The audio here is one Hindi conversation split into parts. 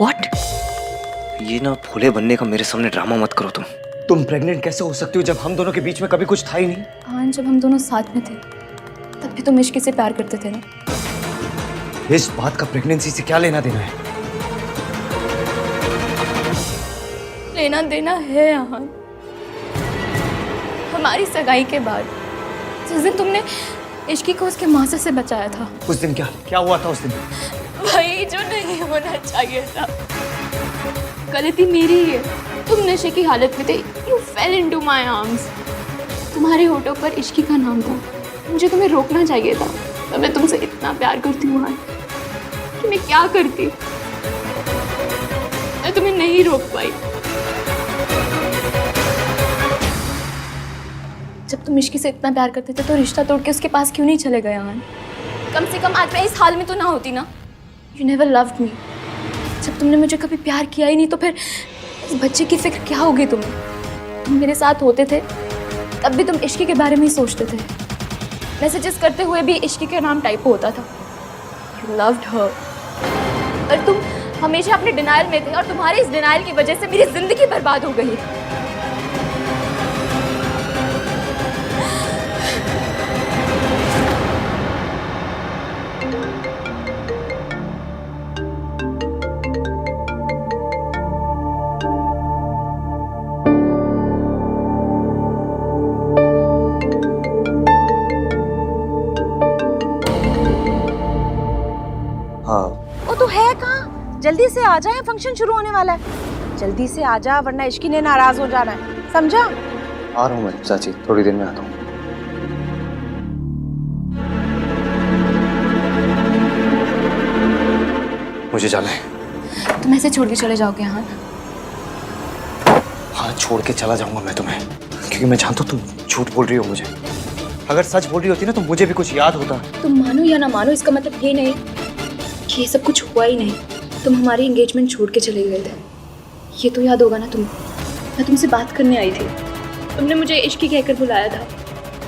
व्हाट? ये ना भोले बनने का मेरे सामने ड्रामा मत करो तुम प्रेग्नेंट कैसे हो सकती हो जब हम दोनों के बीच में कभी कुछ था ही नहीं? हाँ, जब हम दोनों साथ में थे तब भी तुम इश्क से प्यार करते थे ना। इस बात का प्रेगनेंसी से क्या लेना देना है? लेना देना है आहान। हमारी सगाई के बाद जिस दिन तुमने इश्की को उसके मासा से बचाया था, उस दिन क्या हुआ था उस दिन? वही जो नहीं होना चाहिए था। गलती मेरी ही है। तुम नशे की हालत में थे। You fell into my arms। तुम्हारे होठों पर इश्की का नाम था। मुझे तुम्हें रोकना चाहिए था। तो मैं तुमसे इतना प्यार करती हूँ आहान कि मैं क्या करती। मैं तुम्हें नहीं रोक पाई। जब तुम इश्की से इतना प्यार करते थे तो रिश्ता तोड़ के उसके पास क्यों नहीं चले गए आहान? कम से कम आज मैं इस हाल में तो ना होती ना। You never loved me। जब तुमने मुझे कभी प्यार किया ही नहीं तो फिर इस बच्चे की फिक्र क्या होगी तुम्हें? तुम मेरे साथ होते थे तब भी तुम इश्की के बारे में ही सोचते थे। मैसेजेस करते हुए भी इश्की के नाम टाइप होता था। You loved her। और तुम हमेशा अपने डिनायल में थे और तुम्हारे इस डिनायल की वजह से मेरी जिंदगी बर्बाद हो गई। हाँ, वो तो है कहाँ? जल्दी से आ जाए, फंक्शन शुरू होने वाला है। जल्दी से आ जा वरना इश्की ने नाराज हो जाना है, समझा? आ रहा हूँ मैं चाची, थोड़ी देर में आता हूँ। मुझे जाना है। तुम ऐसे छोड़ के चले जाओगे आहान? हाँ, छोड़ के चला जाऊंगा मैं तुम्हें, क्योंकि मैं जानता हूँ तुम झूठ बोल रही हो मुझे। अगर सच बोल रही होती ना तो मुझे भी कुछ याद होता। तुम मानो या ना मानो, इसका मतलब ये नहीं कि ये सब कुछ हुआ ही नहीं। तुम हमारी एंगेजमेंट छोड़ के चले गए थे, ये तो याद होगा ना तुम्हें। मैं तुमसे बात करने आई थी, तुमने मुझे इश्की कहकर बुलाया था।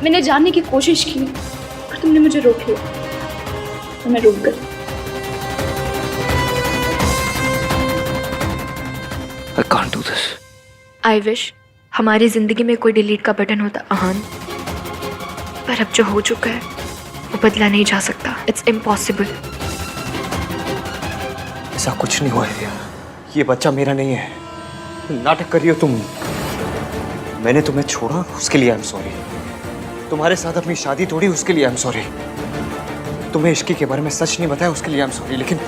मैंने जानने की कोशिश की और तुमने मुझे रोक लिया, तो मैं रुक गई। I can't do this। I wish हमारी जिंदगी में कोई डिलीट का बटन होता आहान, पर अब जो हो चुका है वो बदला नहीं जा सकता। It's impossible. ऐसा कुछ नहीं हुआ है, ये बच्चा मेरा नहीं है। नाटक कर रही हो तुम। मैंने तुम्हें छोड़ा उसके लिए आई एम सॉरी। तुम्हारे साथ अपनी शादी तोड़ी उसके लिए आई एम सॉरी। तुम्हें इश्की के बारे में सच नहीं बताया उसके लिए आई एम सॉरी। लेकिन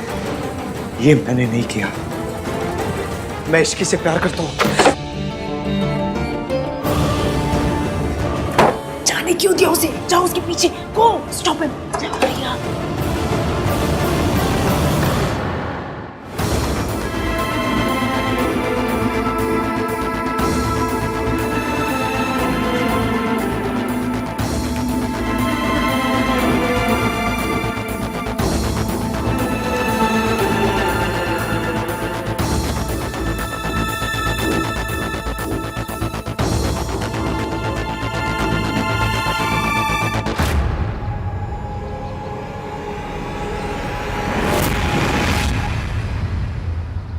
ये मैंने नहीं किया। मैं इश्की से प्यार करता हूँ। जाने क्यों दिया उसे? जाओ उसके पीछे, गो स्टॉप हिम।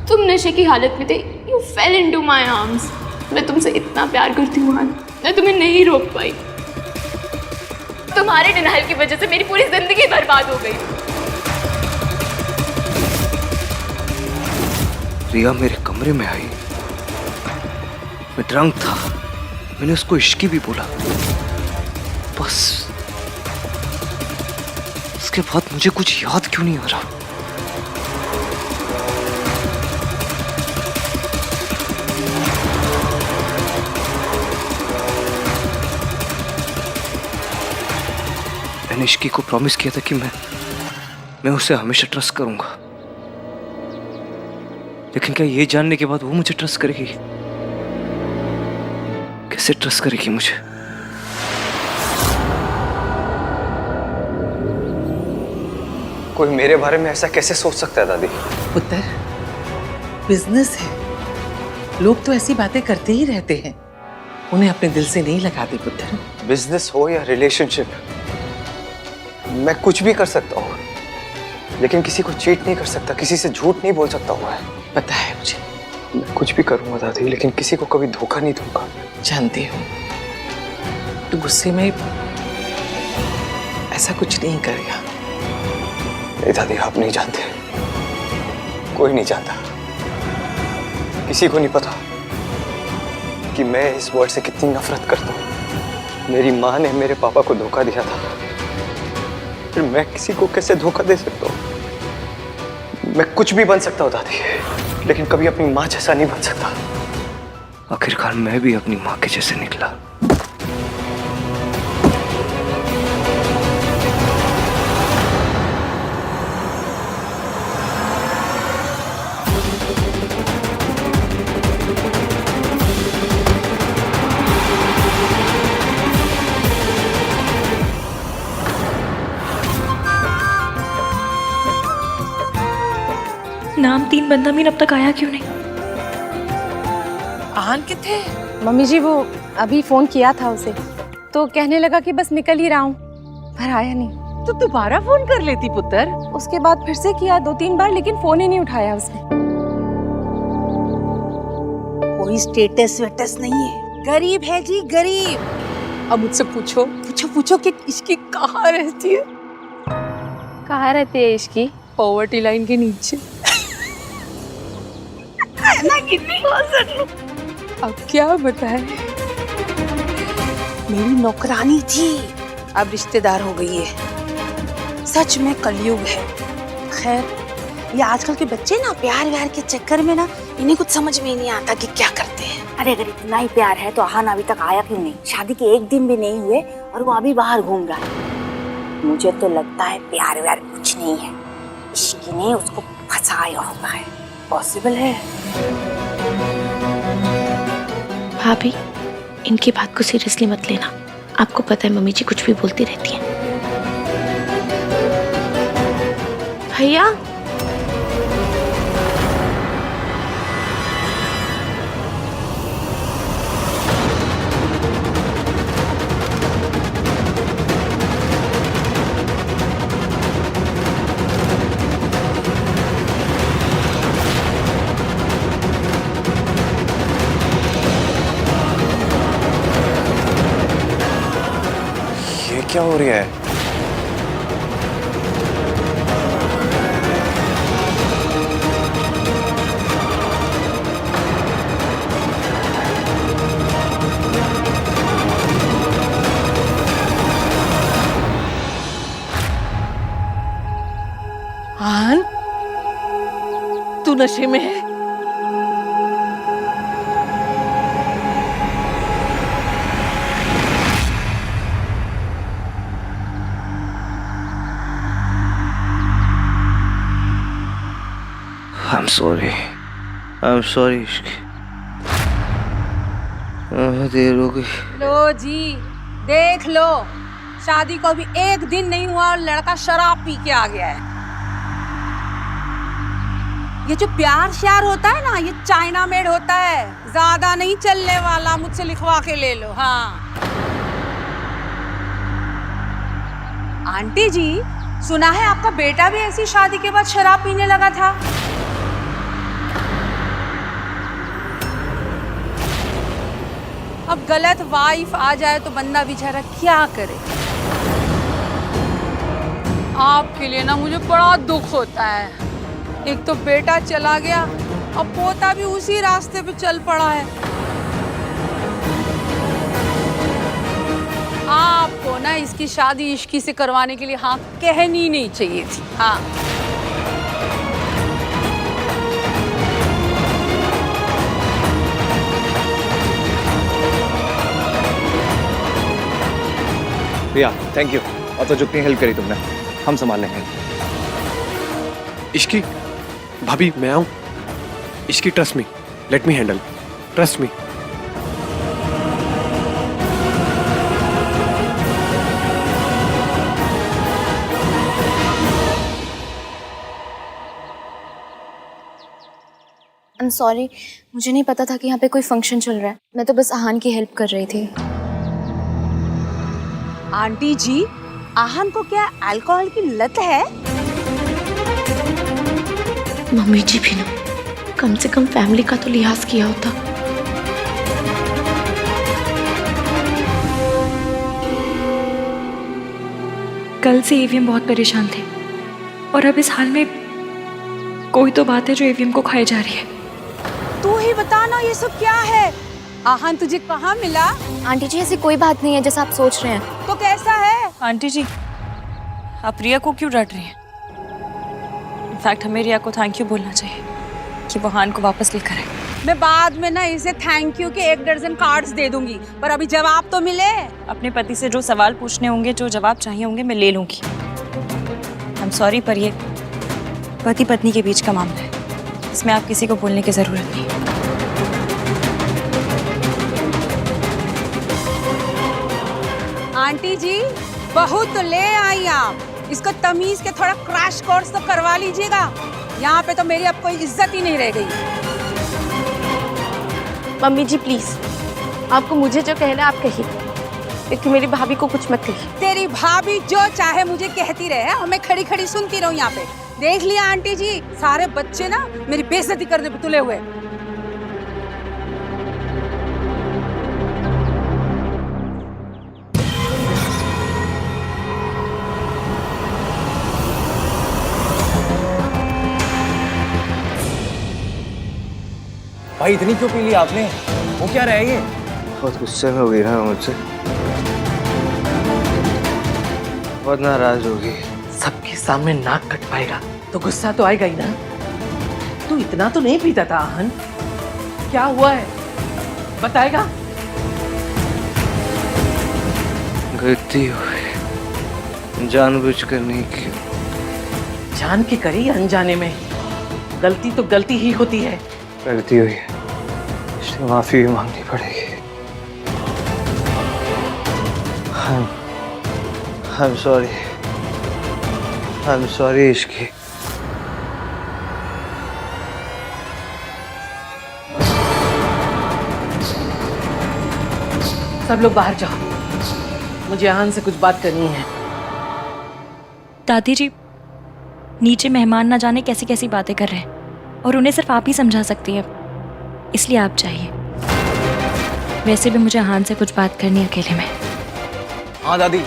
तुम नशे की हालत में थे। You fell into my arms। मैं तुमसे इतना प्यार करती हूँ आहान, मैं तुम्हें नहीं रोक पाई। तुम्हारे डिनायल की वजह से मेरी पूरी जिंदगी बर्बाद हो गई। रिया मेरे कमरे में आई, मैं ड्रंक था। मैंने उसको इश्की भी बोला, बस उसके बाद मुझे कुछ याद क्यों नहीं आ रहा। मैंने इश्की को प्रॉमिस किया था कि मैं उसे हमेशा ट्रस्ट करूंगा। लेकिन क्या ये जानने के बाद वो मुझे ट्रस्ट करेगी? कैसे ट्रस्ट करेगी मुझे? कोई मेरे बारे में ऐसा कैसे सोच सकता है दादी? पुत्र, बिजनेस है, लोग तो ऐसी बातें करते ही रहते हैं, उन्हें अपने दिल से नहीं लगाते पुत्र। बिजनेस हो या रिलेशनशिप, मैं कुछ भी कर सकता हूँ, लेकिन किसी को चीट नहीं कर सकता, किसी से झूठ नहीं बोल सकता हूँ मैं। पता है मुझे, मैं कुछ भी करूंगा दादी, लेकिन किसी को कभी धोखा नहीं दूंगा। जानती हूँ तू गुस्से में ऐसा कुछ नहीं करेगा। नहीं दादी, आप नहीं जानते, कोई नहीं जानता, किसी को नहीं पता कि मैं इस वर्ल्ड से कितनी नफरत करता हूँ। मेरी माँ ने मेरे पापा को धोखा दिया था, फिर मैं किसी को कैसे धोखा दे सकता हूँ? मैं कुछ भी बन सकता हूँ दादी, लेकिन कभी अपनी माँ जैसा नहीं बन सकता। आखिरकार मैं भी अपनी माँ के जैसे निकला। नाम 3 बंदा मीन अब तक आया क्यों नहीं? आहान किथे? मम्मी जी वो अभी फोन किया था उसे, तो कहने लगा कि बस निकल ही रहा हूँ, पर आया नहीं। तो दोबारा फोन कर लेती पुत्र। उसके बाद फिर से किया 2-3 बार, लेकिन फोन ही नहीं उठाया उसने। कोई स्टेटस वेटस नहीं है, गरीब है जी गरीब। अब मुझसे पूछो पूछो पूछो कि इसकी कहाँ रहती है? कहाँ रहती है इसकी? पॉवर्टी लाइन के नीचे। अब क्या बताए? मेरी नौकरानी थी, अब रिश्तेदार हो गई है। सच में कलयुग है। खैर, ये आजकल के बच्चे ना प्यार व्यार के चक्कर में ना इन्हें कुछ समझ में नहीं आता कि क्या करते हैं। अरे अगर इतना ही प्यार है तो आहान अभी तक आया क्यों नहीं? शादी के 1 दिन भी नहीं हुए और वो अभी बाहर घूम रहा है। मुझे तो लगता है प्यार व्यार कुछ नहीं है, इश्क ने उसको फंसाया होगा है। पॉसिबल है। भाभी, इनकी बात को सीरियसली मत लेना। आपको पता है मम्मी जी कुछ भी बोलती रहती हैं। भैया, ये क्या हो रहा है? आहान, तू नशे में है? I'm sorry. I'm sorry. देर हो गई। लो जी, देख लो, शादी को अभी 1 दिन नहीं हुआ और लड़का शराब पी के आ गया है। ये जो प्यार श्यार होता है ना, ये चाइना मेड होता है, ज्यादा नहीं चलने वाला। मुझसे लिखवा के ले लो। हाँ आंटी जी, सुना है आपका बेटा भी ऐसी शादी के बाद शराब पीने लगा था। अब गलत वाइफ आ जाए तो बंदा बेचारा क्या करे। आपके लिए ना मुझे बड़ा दुख होता है। एक तो बेटा चला गया, अब पोता भी उसी रास्ते पे चल पड़ा है। आपको ना इसकी शादी इश्की से करवाने के लिए हाँ कहनी नहीं चाहिए थी। हाँ भैया थैंक यू, और तो जितनी हेल्प करी तुमने, हम संभाल लेंगे। इश्की, भाभी मैं आऊं? Ishki trust me, let me handle, trust me. I am sorry, मुझे नहीं पता था कि यहाँ पे कोई फंक्शन चल रहा है। मैं तो बस आहान की हेल्प कर रही थी। आंटी जी, आहान को क्या अल्कोहल की लत है? मम्मी जी भी ना कम से कम फैमिली का तो लिहाज किया होता। कल से एवीएम बहुत परेशान थे और अब इस हाल में कोई तो बात है जो एवीएम को खाई जा रही है। तू ही बता ना ये सब क्या है? आहान तुझे कहाँ मिला? आंटी जी ऐसी कोई बात नहीं है जैसा आप सोच रहे हैं। तो कैसा है? आंटी जी, आप रिया को क्यों डांट रही हैं? इनफैक्ट हमें रिया को थैंक यू बोलना चाहिए कि वो हान को वापस लेकर आए। मैं बाद में ना इसे थैंक यू के 1 दर्जन कार्ड्स दे दूंगी, पर अभी जवाब तो मिले। अपने पति से जो सवाल पूछने होंगे, जो जवाब चाहिए होंगे, मैं ले लूंगी। आई एम सॉरी, पर ये पति पत्नी के बीच का मामला है, इसमें आप किसी को बोलने की जरूरत नहीं। आंटी जी, बहू तो ले आई आप, इसको तमीज के थोड़ा क्रैश कोर्स तो करवा लीजिएगा। यहाँ पे तो मेरी अब कोई इज्जत ही नहीं रह गई। मम्मी जी प्लीज, आपको मुझे जो कहना है आप कहिए, लेकिन मेरी भाभी को कुछ मत कहिए। तेरी भाभी जो चाहे मुझे कहती रहे और मैं खड़ी खड़ी सुनती रहूं यहाँ पे। देख लिया आंटी जी, सारे बच्चे ना मेरी बेइज्जती करने पे तुले हुए। भाई इतनी क्यों पी ली आपने? वो क्या रहा है ये? बहुत गुस्से में हो गई ना मुझसे, बहुत नाराज होगी। सबके सामने नाक कटवाएगा तो गुस्सा तो आएगा ही ना। तू इतना तो नहीं पीता था आहन, क्या हुआ है बताएगा? गलती हुई, जानबूझकर नहीं की। जान के करी या अनजाने में, गलती तो गलती ही होती है। गलती हुई है, इसलिए माफी भी मांगनी पड़ेगी। I'm sorry, I'm sorry Ishki. सब लोग बाहर जाओ, मुझे आहन से कुछ बात करनी है। दादी जी, नीचे मेहमान ना जाने कैसी कैसी बातें कर रहे हैं और उन्हें सिर्फ आप ही समझा सकती हैं, इसलिए आप जाइए। वैसे भी मुझे हान से कुछ बात करनी है अकेले में। हाँ दादी,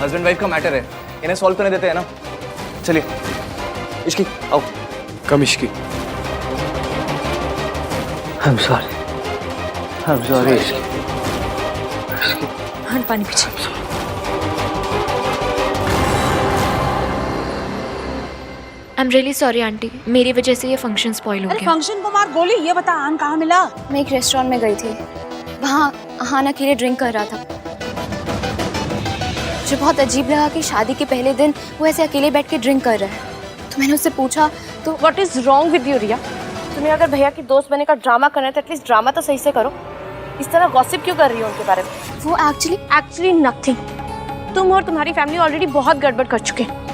हस्बैंड वाइफ का मैटर है, इन्हें सॉल्व करने देते हैं ना। चलिए इश्की आओ। कम Ishki. I'm sorry, I'm sorry Ishki. हान पानी पीछे। आई एम रियली सॉरी आंटी, मेरी वजह से ये फंक्शन स्पॉइल हो अरे गया। फंक्शन को मार गोली, ये बता आन कहाँ मिला? मैं एक रेस्टोरेंट में गई थी, वहाँ आहान अकेले ड्रिंक कर रहा था। मुझे बहुत अजीब लगा कि शादी के पहले दिन वो ऐसे अकेले बैठ के ड्रिंक कर रहा है, तो मैंने उससे पूछा तो what is wrong with you Riya? तुम्हें अगर भैया की दोस्त बनने का ड्रामा करना है तो एटलीस्ट ड्रामा तो सही से करो। इस तरह गॉसिप क्यों कर रही हो उनके बारे में? वो एक्चुअली नथिंग। तुम और तुम्हारी फैमिली ऑलरेडी बहुत गड़बड़ कर चुके हैं।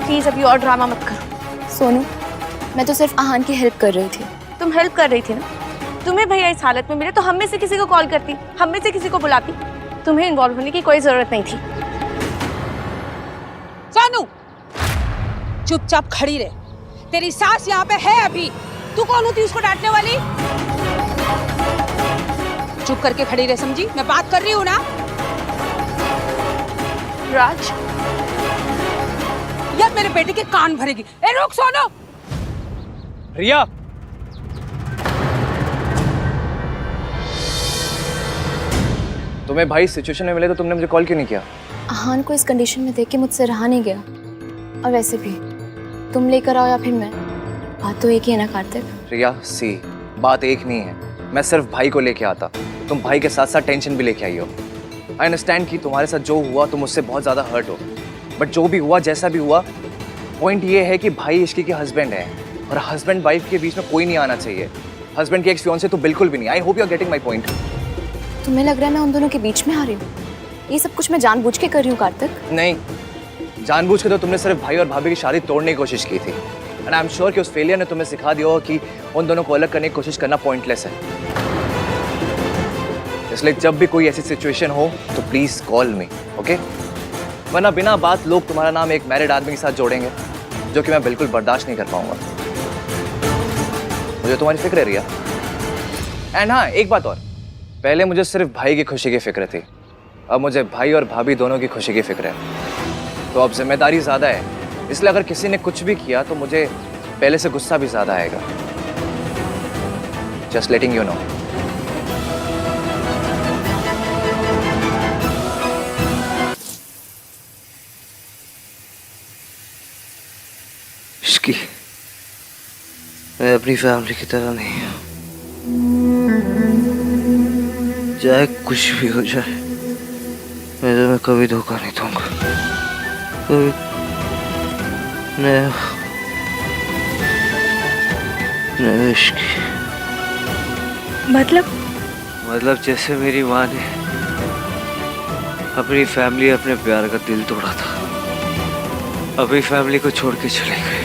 प्लीज अभी और ड्रामा मत करो। सोनू, मैं तो सिर्फ आहान की हेल्प कर रही थी। तुम हेल्प कर रही थी ना? तुम्हें भैया इस हालत में मिले तो हम में से किसी को कॉल करती, हम में से किसी को बुलाती। तुम्हें इन्वॉल्व होने की कोई जरूरत नहीं थी। सोनू, चुपचाप खड़ी रहे, तेरी सास यहाँ पे है अभी। तू कौन होती उसको डांटने वाली? चुप करके खड़ी रहे, समझी? मैं बात कर रही हूँ ना। राज, यार मेरे बेटे के कान भरेगी। ए रुक सोनू। रिया, तुम्हें भाई सिचुएशन में मिले तो तुमने मुझे कॉल क्यों नहीं किया? आहान को इस कंडीशन में देख के मुझसे रहा नहीं गया, और वैसे भी तुम लेकर आओ या फिर मैं, बात तो एक ही है ना कार्तिक। रिया सी, बात एक नहीं है। मैं सिर्फ भाई को लेके आता, तुम भाई के साथ साथ टेंशन भी लेके आई हो। आई अंडरस्टैंड कि तुम्हारे साथ जो हुआ तुम उससे बहुत ज़्यादा हर्ट हो, बट जो भी हुआ जैसा भी हुआ, पॉइंट ये है कि भाई इश्की के हस्बैंड है और हस्बैंड वाइफ के बीच में कोई नहीं आना चाहिए। हस्बैंड की एक्स फियांसे तो बिल्कुल भी नहीं। I hope you are getting my point. तुम्हें लग रहा है मैं उन दोनों के बीच में आ रही हूँ? ये सब कुछ मैं जानबूझ के कर रही हूँ कार्तिक। नहीं, जानबूझ के तो तुमने सिर्फ भाई और भाभी की शादी तोड़ने की कोशिश की थी, एंड आई एम श्योर कि उस फेलियर ने तुम्हें सिखा दिया होगा कि उन दोनों को अलग करने की कोशिश करना पॉइंटलेस है। इसलिए जब भी कोई ऐसी सिचुएशन हो तो प्लीज कॉल मी, ओके? वरना बिना बात लोग तुम्हारा नाम एक मैरिड आदमी के साथ जोड़ेंगे, जो कि मैं बिल्कुल बर्दाश्त नहीं कर पाऊंगा। मुझे तुम्हारी फिक्र है रिया। एंड हाँ, एक बात और, पहले मुझे सिर्फ भाई की खुशी की फिक्र थी, अब मुझे भाई और भाभी दोनों की खुशी की फिक्र है। तो अब जिम्मेदारी ज़्यादा है, इसलिए अगर किसी ने कुछ भी किया तो मुझे पहले से गुस्सा भी ज़्यादा आएगा। Just letting you know. Ishki, मैं अपनी फैमिली की तरह नहीं हूँ। चाहे कुछ भी हो जाए, मैं तुम्हें कभी धोखा नहीं दूंगा। कभी नहीं इश्की। मतलब जैसे मेरी माँ ने अपनी फैमिली, अपने प्यार का दिल तोड़ा था, अपनी फैमिली को छोड़ के चले गए,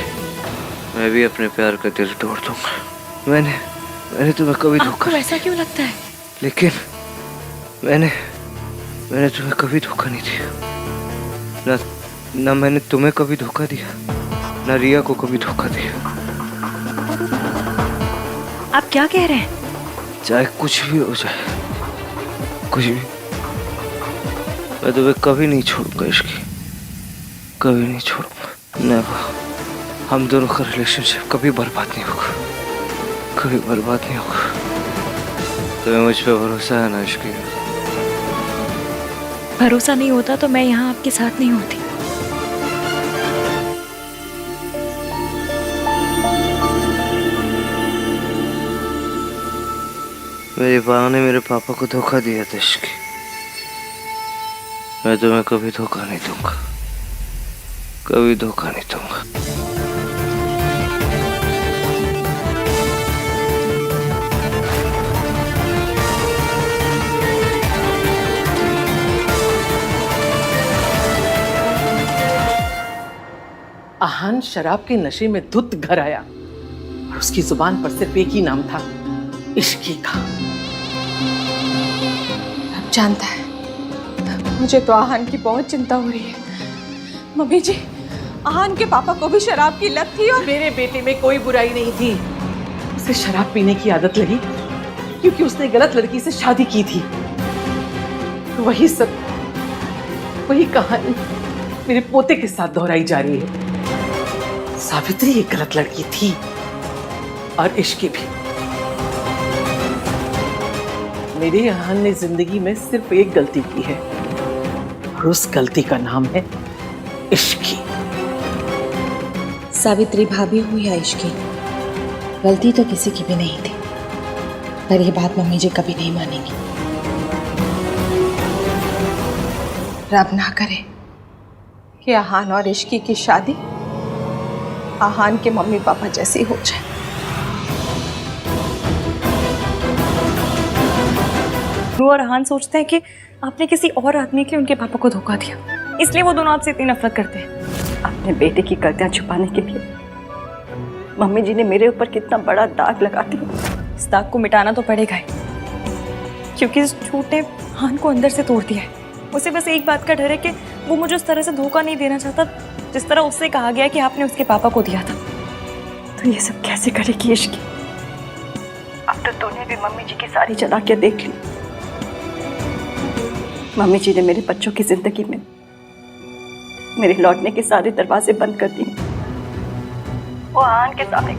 मैं भी अपने प्यार का दिल तोड़ दूंगा। मैंने तुम्हें कभी धोखा। आपको ऐसा क्यों लगता है? लेकिन मैंने तुम्हें कभी धोखा नहीं दिया। ना मैंने तुम्हें कभी धोखा दिया, ना रिया को कभी धोखा दिया। आप क्या कह रहे हैं? चाहे कुछ भी हो जाए, कुछ भी, मैं तुम्हें कभी नहीं छोड़ूंगा इश्की, कभी नहीं छोड़ूंगा। नेवर। हम दोनों का रिलेशनशिप कभी बर्बाद नहीं होगा, कभी बर्बाद नहीं होगा। तुम्हें मुझ पे भरोसा है ना इश्की? भरोसा नहीं होता तो मैं यहाँ आपके साथ नहीं होती। मेरी माँ ने मेरे पापा को धोखा दिया था इश्की, मैं तुम्हें कभी धोखा नहीं दूंगा, कभी धोखा नहीं दूंगा। आहान शराब के नशे में धुत घर आया और उसकी जुबान पर सिर्फ एक ही नाम था, इश्की का। अब जानता है, मुझे तो आहान की बहुत चिंता हो रही है। मम्मी जी, आहान के पापा को भी शराब की लत थी और मेरे बेटे में कोई बुराई नहीं थी। उसे शराब पीने की आदत लगी क्योंकि उसने गलत लड़की से शादी की थी। वही सब, वही कहानी मेरे पोते के साथ दोहराई जा रही है। सावित्री एक गलत लड़की थी और इश्की भी। मेरे आहान ने जिंदगी में सिर्फ एक गलती की है और उस गलती का नाम है इश्की। सावित्री भाभी हुई या इश्की, गलती तो किसी की भी नहीं थी, पर यह बात मम्मी जी कभी नहीं मानेंगी। रब ना करे कि आहान और इश्की की शादी आहान के मम्मी पापा जैसी हो जाए। रू और आहान सोचते हैं कि आपने किसी और आदमी के लिए उनके पापा को धोखा दिया, इसलिए वो दोनों आपसे इतनी नफरत करते हैं। अपने बेटे की गलतियां छुपाने के लिए मम्मी जी ने मेरे ऊपर कितना बड़ा दाग लगा दिया। इस दाग को मिटाना तो पड़ेगा ही, क्योंकि इस झूठ ने आहान को अंदर से तोड़ दिया है। उसे बस एक बात का डर है कि वो मुझे उस तरह से धोखा नहीं देना चाहता जिस तरह उससे कहा गया कि आपने उसके पापा को दिया था। तो ये सब कैसे करेगी इश्की? अब तो तूने भी मम्मी जी की सारी चालाकियां देख ली। मम्मी जी ने मेरे बच्चों की जिंदगी में मेरे लौटने के सारे दरवाजे बंद कर दिए। वो आहान के सामने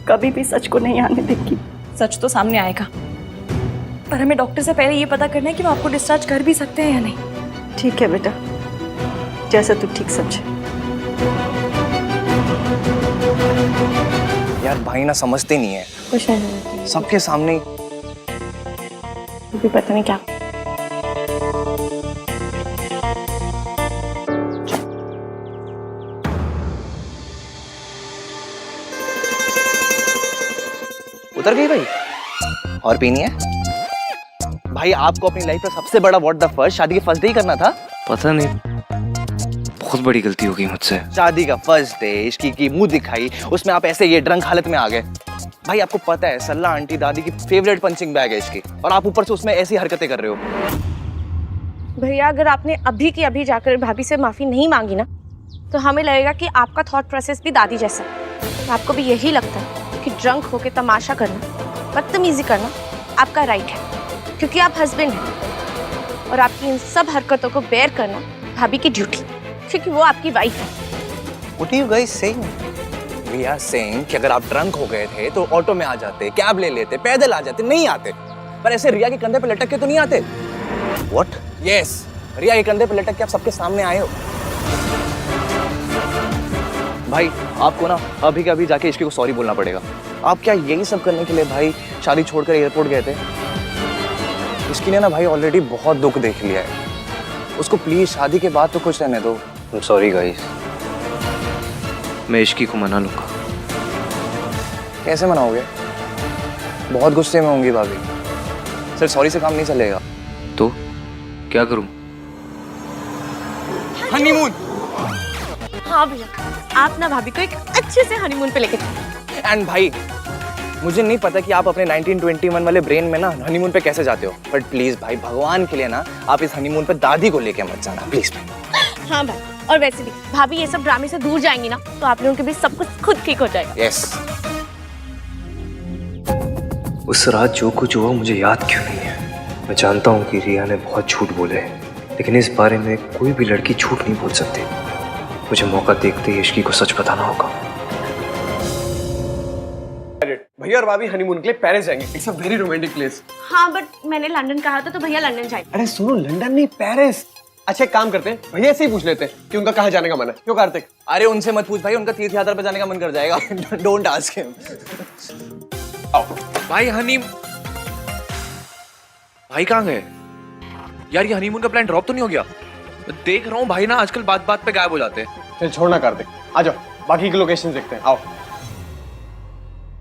कभी भी सच को नहीं आने देगी। सच तो सामने आएगा, पर हमें डॉक्टर से पहले ये पता करना है कि वो आपको डिस्चार्ज कर भी सकते हैं या नहीं। ठीक है बेटा, जैसा तू ठीक समझे। यार भाई ना समझते नहीं है, कुछ नहीं, सबके सामने भी पता नहीं क्या। उतर गई भाई? और पीनी है? भाई आपको अपनी लाइफ में सबसे बड़ा व्हाट द फर्स्ट शादी के फर्स्ट डे ही करना था। पता नहीं, बहुत बड़ी गलती हो गई मुझसे। शादी का फर्स्ट डे, इश्की की मुंह दिखाई, उसमें आप ऐसे ये ड्रंक हालत में आ गए। भाई आपको पता है सल्ला आंटी दादी की फेवरेट पंचिंग बैग है इसकी, और आप ऊपर से उसमें ऐसी हरकतें कर रहे हो। भैया अगर आपने अभी की अभी जाकर भाभी से माफी नहीं मांगी ना, तो हमें लगेगा कि आपका थॉट प्रोसेस भी दादी जैसा है। आपको भी यही लगता है क्योंकि ड्रंक होके तमाशा करना, बदतमीजी करना आपका राइट है, क्योंकि आप हस्बैंड हैं। और आपकी इन सब हरकतों को बेयर करना भाभी की ड्यूटी, क्योंकि वो आपकी वाइफ है। What are you guys saying? We are saying कि अगर आप ड्रंक हो गए थे तो ऑटो में आ जाते, कैब ले लेते, पैदल आ जाते, नहीं आते। पर ऐसे रिया के कंधे पे लटक के तो नहीं आते। What? Yes, रिया के कंधे पे लटक के आप सबके सामने आए हो। भाई आपको ना अभी के अभी जाके इश्की को सॉरी बोलना पड़ेगा। आप क्या यही सब करने के लिए भाई शादी छोड़कर एयरपोर्ट गए थे? इश्की ने ना भाई ऑलरेडी बहुत दुख देख लिया है, उसको प्लीज शादी के बाद तो खुश रहने दो। I'm sorry guys। मैं इश्की को मना लूंगा। कैसे मनाओगे? बहुत गुस्से में होंगी भाभी। सिर्फ सॉरी से काम नहीं चलेगा। तो क्या करूं? हनीमून। हाँ भैया, आप ना भाभी को एक अच्छे से हनीमून पे लेके चलो। एंड भाई मुझे नहीं पता कि आप अपने 1921 वाले ब्रेन में ना हनीमून पे कैसे जाते हो, बट प्लीज भाई भगवान के लिए ना आप इस हनीमून पे दादी को लेके मत जाना प्लीज भाई। हाँ भाई, और वैसे भी भाभी ये सब ड्रामे से दूर जाएंगी ना तो आप लोगों के बीच सब कुछ खुद ठीक हो जाएगा। यस। उस रात जो कुछ हुआ मुझे याद क्यों नहीं है? मैं जानता हूँ कि रिया ने बहुत झूठ बोले, लेकिन इस बारे में कोई भी लड़की झूठ नहीं बोल सकती। मुझे मौका देखते ही इश्की को सच बताना होगा। भैया और भाभी हनीमून के लिए पेरिस जाएंगे। It's a very romantic place. हाँ बट मैंने लंदन कहा था तो भैया लंदन जाएंगे। अरे सुनो, लंदन नहीं पेरिस। अच्छा एक काम करते हैं, भैया से ही पूछ लेते हैं कि उनका कहाँ जाने का मन है। क्यों कार्तिक? अरे उनसे मत पूछ भाई, उनका तीर्थ यात्रा पे जाने का मन कर जाएगा। Don't ask him. भाई भाई कहाँ गए यार? ये हनीमून का प्लान ड्रॉप तो नहीं हो गया? देख रहा हूँ भाई ना आजकल बात बात पे गायब हो जाते हैं। चल छोड़ना कार्तिक, आ जाओ बाकी की लोकेशन देखते हैं। आओ।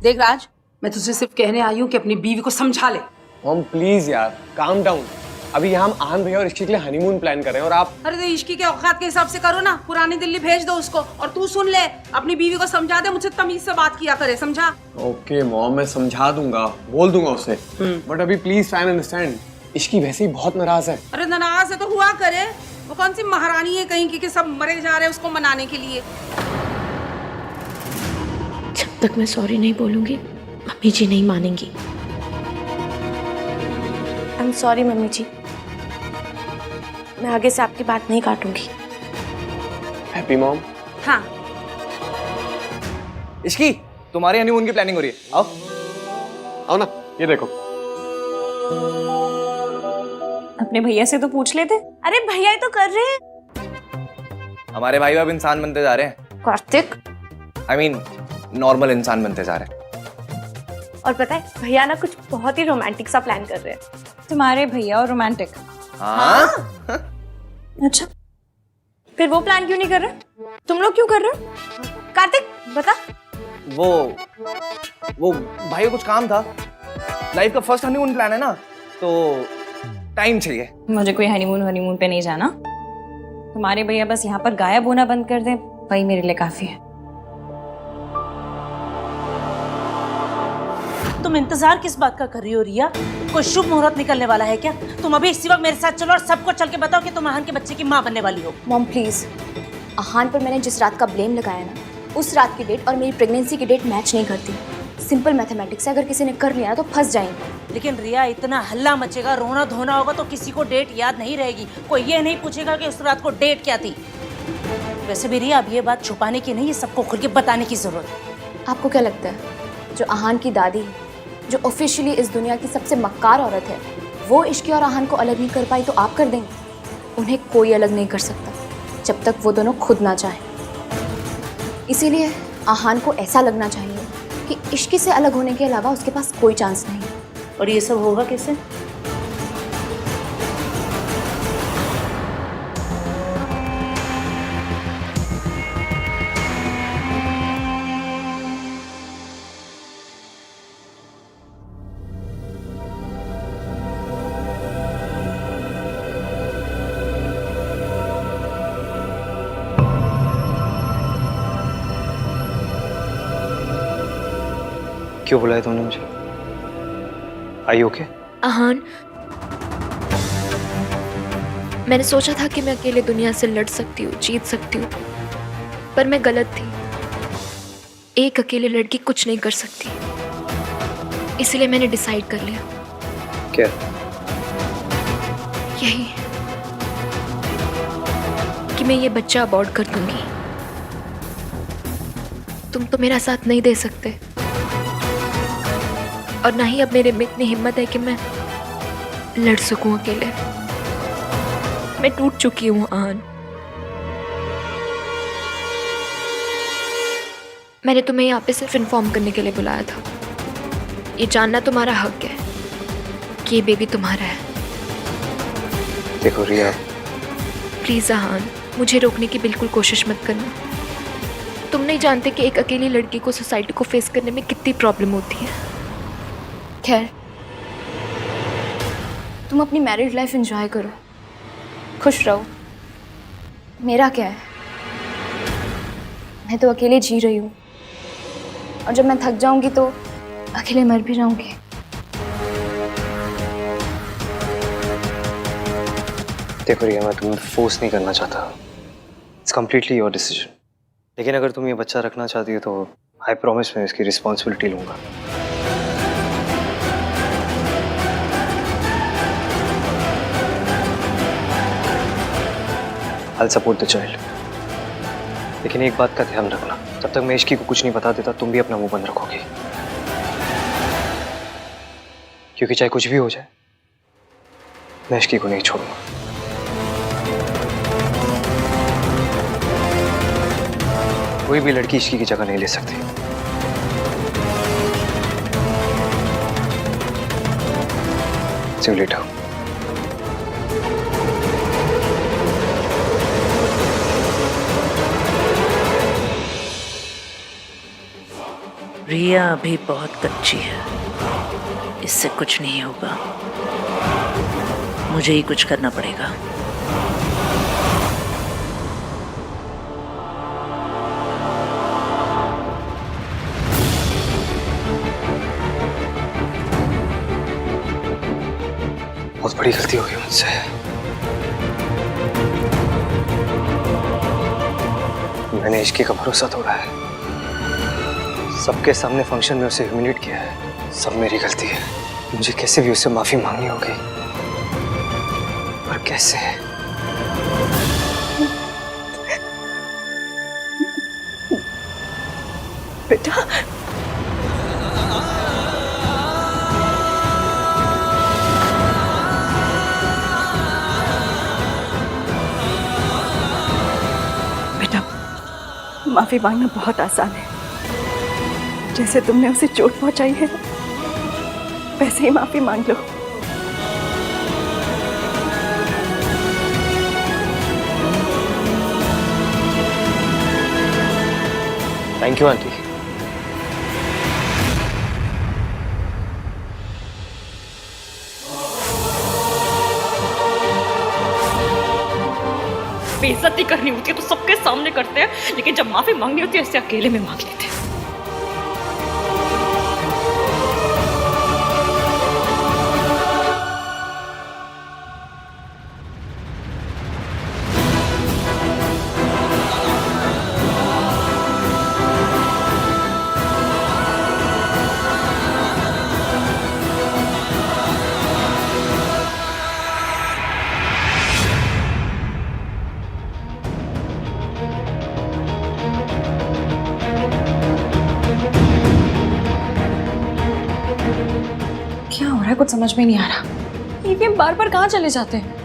देख राज, मैं तुझसे सिर्फ कहने आई हूँ कि अपनी बीवी को समझा ले। मॉम प्लीज यार काम डाउन। अभी यहाँ हम आन भैया और इश्की के लिए हनीमून प्लान कर रहे हैं और आप। अरे तो इश्की के औकात के हिसाब से करो ना, पुरानी दिल्ली भेज दो उसको। और तू सुन ले, अपनी बीवी को समझा दे, मुझसे तमीज से बात किया करे, समझा? ओके मॉम, मैं समझा दूंगा, बोल दूंगा उससे। बट अभी please try and understand, Ishki वैसे ही बहुत नाराज है। अरे नाराज है तो हुआ करे, वो कौन सी महारानी है कहीं की कि सब मरे जा रहे हैं उसको मनाने के लिए। जब तक मैं सॉरी नहीं बोलूंगी मम्मी जी नहीं मानेंगी। आई एम सॉरी मम्मी जी, मैं आगे से आपकी बात नहीं काटूंगी। Happy mom. हाँ इश्की, तुम्हारे हनीमून की प्लानिंग हो रही है। आओ आओ ना, ये देखो। अपने भैया से तो पूछ लेते। अरे भैया ये तो कर रहे हैं। हमारे भाई अब इंसान बनते जा रहे हैं। कार्तिक, आई मीन नॉर्मल इंसान बनते जा रहे हैं। और पता है भैया ना कुछ बहुत ही रोमांटिक सा प्लान कर रहे हैं। तुम्हारे भैया और रोमांटिक? हाँ? अच्छा, फिर वो प्लान क्यों नहीं कर रहे? तुम लोग क्यों कर रहे हो? कार्तिक बता। वो भाई को कुछ काम था, लाइफ का फर्स्ट हनीमून प्लान है ना, तो टाइम चाहिए। मुझे कोई हनीमून पे नहीं जाना। तुम्हारे भैया बस यहाँ पर गायब होना बंद कर दें, वही मेरे लिए काफी है। तुम इंतजार किस बात का कर रही हो रिया? कोई शुभ मुहूर्त निकलने वाला है क्या? तुम अभी इसी वक्त मेरे साथ चलो और सबको चल के बताओ कि तुम आहान के बच्चे की माँ बनने वाली हो। मॉम प्लीज, आहान पर मैंने जिस रात का ब्लेम लगाया ना, उस रात की डेट और मेरी प्रेगनेंसी की डेट मैच नहीं करती। सिंपल मैथमेटिक्स है, अगर किसी ने कर लिया ना तो फंस जाएंगे। लेकिन रिया इतना हल्ला मचेगा, रोना धोना होगा तो किसी को डेट याद नहीं रहेगी। कोई ये नहीं पूछेगा कि उस रात को डेट क्या थी। वैसे भी रिया अब ये बात छुपाने की नहीं, ये सबको खुल के बताने की जरूरत है। आपको क्या लगता है, जो आहान की दादी, जो ऑफिशियली इस दुनिया की सबसे मक्कार औरत है, वो इश्की और आहान को अलग नहीं कर पाई तो आप कर देंगे? उन्हें कोई अलग नहीं कर सकता जब तक वो दोनों खुद ना चाहें। इसीलिए आहान को ऐसा लगना चाहिए कि इश्की से अलग होने के अलावा उसके पास कोई चांस नहीं। और ये सब होगा कैसे? क्यों बुलाया तुमने मुझे? आई ओके? आहान, मैंने सोचा था कि मैं अकेले दुनिया से लड़ सकती हूँ, जीत सकती हूँ, पर मैं गलत थी। एक अकेले लड़की कुछ नहीं कर सकती, इसलिए मैंने डिसाइड कर लिया। क्या? यही कि मैं ये बच्चा अबॉर्ट कर दूंगी। तुम तो मेरा साथ नहीं दे सकते, और ना ही अब मेरे में इतनी हिम्मत है कि मैं लड़ सकूं अकेले। मैं टूट चुकी हूं आन। मैंने तुम्हें यहाँ पे सिर्फ इन्फॉर्म करने के लिए बुलाया था। ये जानना तुम्हारा हक है कि ये बेबी तुम्हारा है। देखो रिया, प्लीज आहान, मुझे रोकने की बिल्कुल कोशिश मत करना। तुम नहीं जानते कि एक अकेली लड़की को सोसाइटी को फेस करने में कितनी प्रॉब्लम होती है। खैर, तुम अपनी मैरिड लाइफ एंजॉय करो, खुश रहो। मेरा क्या है, मैं तो अकेले जी रही हूँ, और जब मैं थक जाऊंगी तो अकेले मर भी जाऊंगी। देखो रिया, मैं तुम्हें फोर्स नहीं करना चाहता, इट्स कम्प्लीटली योर डिसीजन। लेकिन अगर तुम ये बच्चा रखना चाहती हो तो आई प्रॉमिस मैं इसकी रिस्पॉन्सिबिलिटी लूंगा। I'll support the child। लेकिन एक बात का ध्यान रखना, जब तक मैं इश्की को कुछ नहीं बता देता तुम भी अपना मुंह बंद रखोगी, क्योंकि चाहे कुछ भी हो जाए मैं इश्की को नहीं छोड़ूंगा। कोई भी लड़की इश्की की जगह नहीं ले सकती। See you later। रिया अभी बहुत कच्ची है, इससे कुछ नहीं होगा। मुझे ही कुछ करना पड़ेगा। बहुत बड़ी गलती हो गई मुझसे। मैंने इश्की का भरोसा तोड़ा है, सबके सामने फंक्शन में उसे ह्यूमिलेट किया है। सब मेरी गलती है। मुझे कैसे भी उससे माफी मांगनी होगी, पर कैसे? बेटा, बेटा, माफी मांगना बहुत आसान है। जैसे तुमने उसे चोट पहुंचाई है वैसे ही माफी मांग लो। Thank you aunty. बेइज्जती करनी होती है तो सबके सामने करते हैं, लेकिन जब माफी मांगनी होती है ऐसे अकेले में मांग लेते हैं। क्या हो रहा है, कुछ समझ में नहीं आ रहा। ये बार बार कहाँ चले जाते हैं?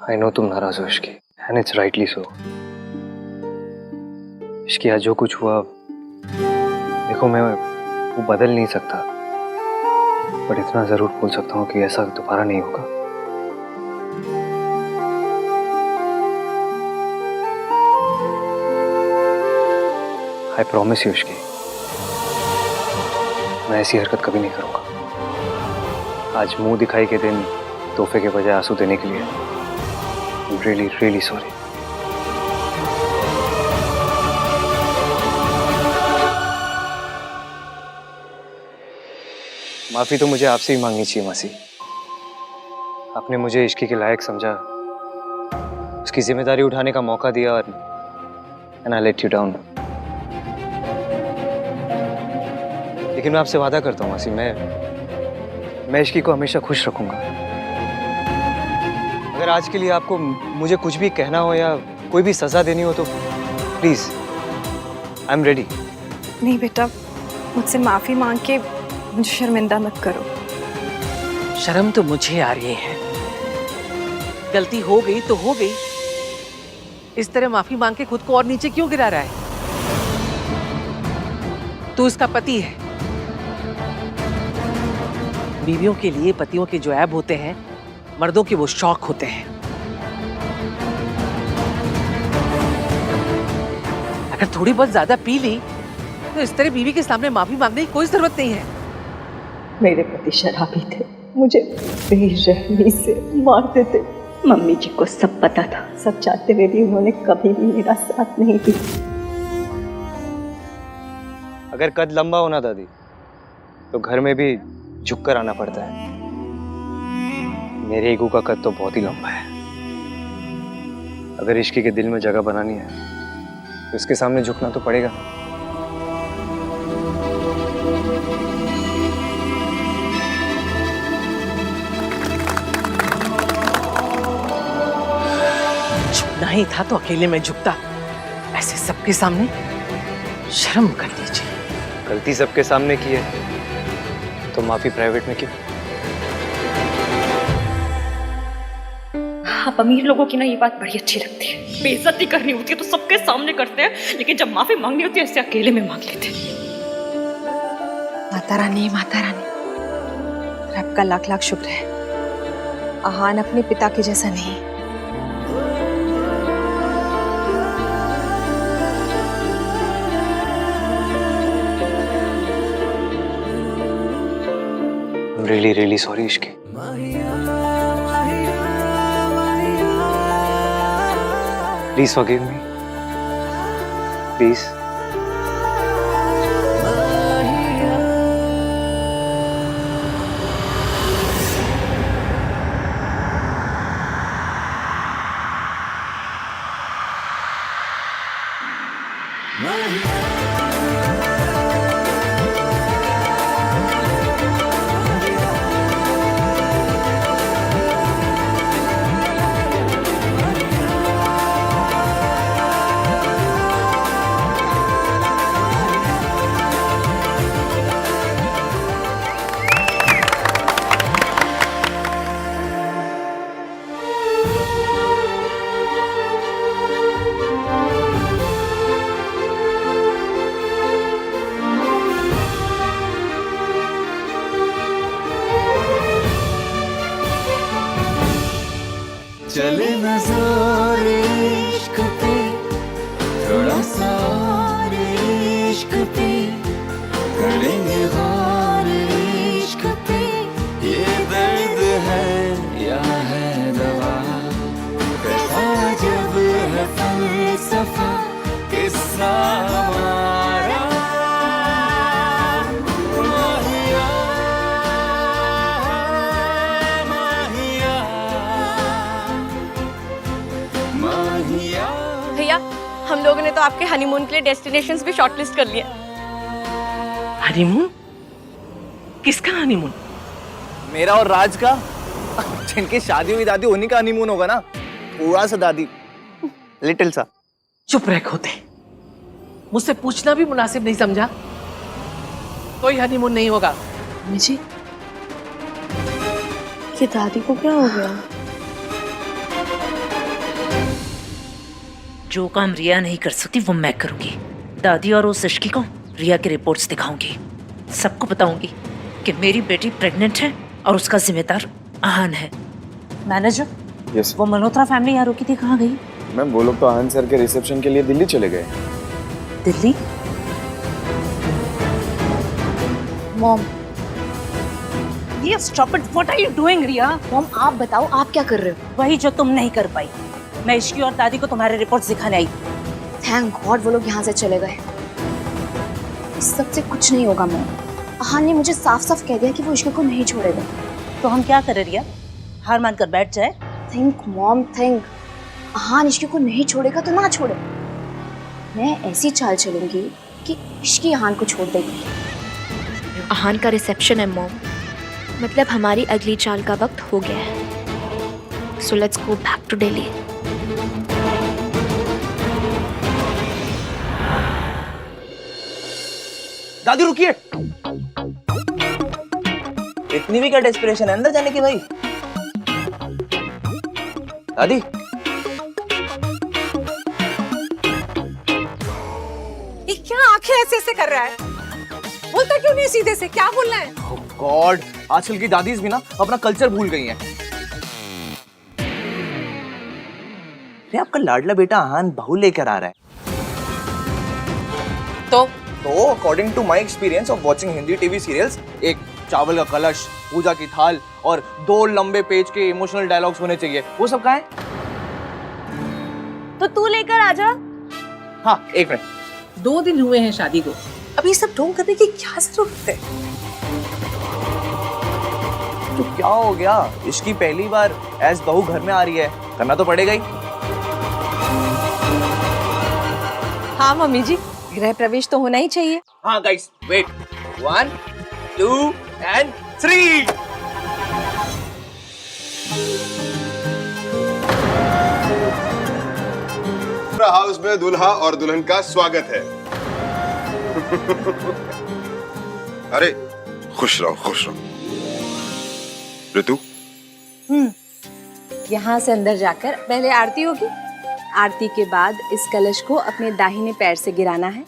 आई नो तुम नाराज हो Ishki, and it's rightly so. Ishki आज जो कुछ हुआ, देखो मैं वो बदल नहीं सकता, पर इतना जरूर बोल सकता हूँ कि ऐसा दोबारा नहीं होगा। आई प्रॉमिस यू इश्की, मैं ऐसी हरकत कभी नहीं करूंगा। आज मुंह दिखाई के दिन तोहफे के बजाय आंसू देने के लिए रियली रियली सॉरी। माफी तो मुझे आपसे ही मांगनी चाहिए मासी। आपने मुझे इश्की के लायक समझा, उसकी जिम्मेदारी उठाने का मौका दिया, और and I let you down. लेकिन मैं आपसे वादा करता हूँ मासी, मैं इश्की को हमेशा खुश रखूंगा। अगर आज के लिए आपको मुझे कुछ भी कहना हो या कोई भी सजा देनी हो तो प्लीज, आई एम रेडी। नहीं बेटा, मुझसे माफी मांग के मुझे शर्मिंदा मत करो। शर्म तो मुझे आ रही है। गलती हो गई तो हो गई, इस तरह माफी मांग के खुद को और नीचे क्यों गिरा रहा है? तू इसका पति है। बीवियों के लिए पतियों के जो ऐब होते हैं, मर्दों के वो शौक होते हैं। अगर थोड़ी बहुत ज्यादा पी ली तो इस तरह बीवी के सामने माफी मांगने की कोई जरूरत नहीं है। मेरे पति शराबी थे, मुझे बेरहमी से मारते थे। मम्मी जी को सब पता था, सब चाहते हुए भी उन्होंने कभी भी मेरा साथ नहीं दिया। अगर कद लंबा होना दादी तो घर में भी झुककर आना पड़ता है। मेरे ईगो का कद तो बहुत ही लंबा है। अगर इश्की के दिल में जगह बनानी है तो इसके सामने झुकना तो पड़ेगा। झुकना ही था तो अकेले में झुकता, ऐसे सबके सामने शर्म कर लीजिए। गलती सबके सामने की है तो माफी प्राइवेट में क्यों? आप अमीर लोगों की ना ये बात बड़ी अच्छी लगती है। बेइज्जती करनी होती है तो सबके सामने करते हैं, लेकिन जब माफी मांगनी होती है ऐसे अकेले में मांग लेते हैं। माता रानी, माता रानी, रब का लाख लाख शुक्र है, आहान अपने पिता के जैसा नहीं। Really really sorry Ishki. Please forgive me, please. चले नजर इश्क पे, थोड़ा सा और इश्क पे, करेंगे गौर इश्क पे। ये दर्द है या है दवा, कैसा जब है फलसफा, किस्सा हमारा। माहिया, माहिया, माहिया। भैया, हम लोगों ने तो आपके हनीमून के लिए डेस्टिनेशंस भी शॉर्टलिस्ट कर लिए। हनीमून? किसका हनीमून? मेरा और राज का। जिनकी शादी हुई दादी, उन्हीं का हनीमून होगा ना। थोड़ा सा दादी, लिटिल सा। चुप रह खोते, मुझसे पूछना भी मुनासिब नहीं समझा। कोई हनीमून नहीं होगा। जी, ये दादी को क्या हो गया? जो काम रिया नहीं कर सकती वो मैं करूंगी। दादी और उस इश्की को रिया की रिपोर्ट्स दिखाऊंगी। सबको बताऊंगी कि मेरी बेटी प्रेग्नेंट है और उसका जिम्मेदार आहान है। Manager, yes. वो मल्होत्रा फैमिली यहाँ रुकी थी, कहाँ गई? मैम वो लोग तो आनंद सर के रिसेप्शन के लिए दिल्ली चले गए। दिल्ली? मॉम, ये stop it, what are you doing Riya? Mom आप बताओ आप क्या कर रहे हो? वही जो तुम नहीं कर पाई। मैं इश्की और दादी को तुम्हारे रिपोर्ट्स दिखाने आई। थैंक गॉड वो लोग यहाँ से चले गए। इस सब से कुछ नहीं होगा मॉम। आहान ने मुझे साफ साफ कह दिया कि वो इश्क को नहीं छोड़ेगा। तो हम क्या करें रिया? हार मान कर बैठ जाए? Think mom think. आहान इश्क को नहीं छोड़ेगा तो ना छोड़े। मैं ऐसी चाल चलूंगी कि इश्की आहान को छोड़ देगी। आहान का रिसेप्शन है मॉम, मतलब हमारी अगली चाल का वक्त हो गया है। So let's go back to Delhi. दादी रुकिए, इतनी भी क्या डेस्परेशन है अंदर जाने की भाई? दादी ये क्या आंखें ऐसे ऐसे कर रहा है? बोलता क्यों नहीं सीधे से? क्या बोलना है? गॉड, आजकल की दादीज भी ना अपना कल्चर भूल गई हैं। अरे आपका लाडला बेटा आहान बहू लेकर आ रहा है। तो according to my experience of watching Hindi TV serials, एक चावल का कलश, पूजा की थाल और 2 लंबे पेज के इमोशनल डायलॉग्स होने चाहिए। वो सब कहाँ है? तो तू लेकर आ जा। हाँ एक मिनट। 2 दिन हुए हैं शादी को, अब ये सब ढोंग करने की क्या जरूरत है? तो क्या हो गया? इसकी पहली बार एज बहू घर में आ रही है, करना तो पड़ेगा ही। हाँ मम्मी जी, गृह प्रवेश तो होना ही चाहिए। हाँ गाइस, वेट, 1 2 and 3। हाउस में दूल्हा और दुल्हन का स्वागत है। अरे खुश रहो खुश रहो। ऋतु, यहाँ से अंदर जाकर पहले आरती होगी। आरती के बाद इस कलश को अपने दाहिने पैर से गिराना है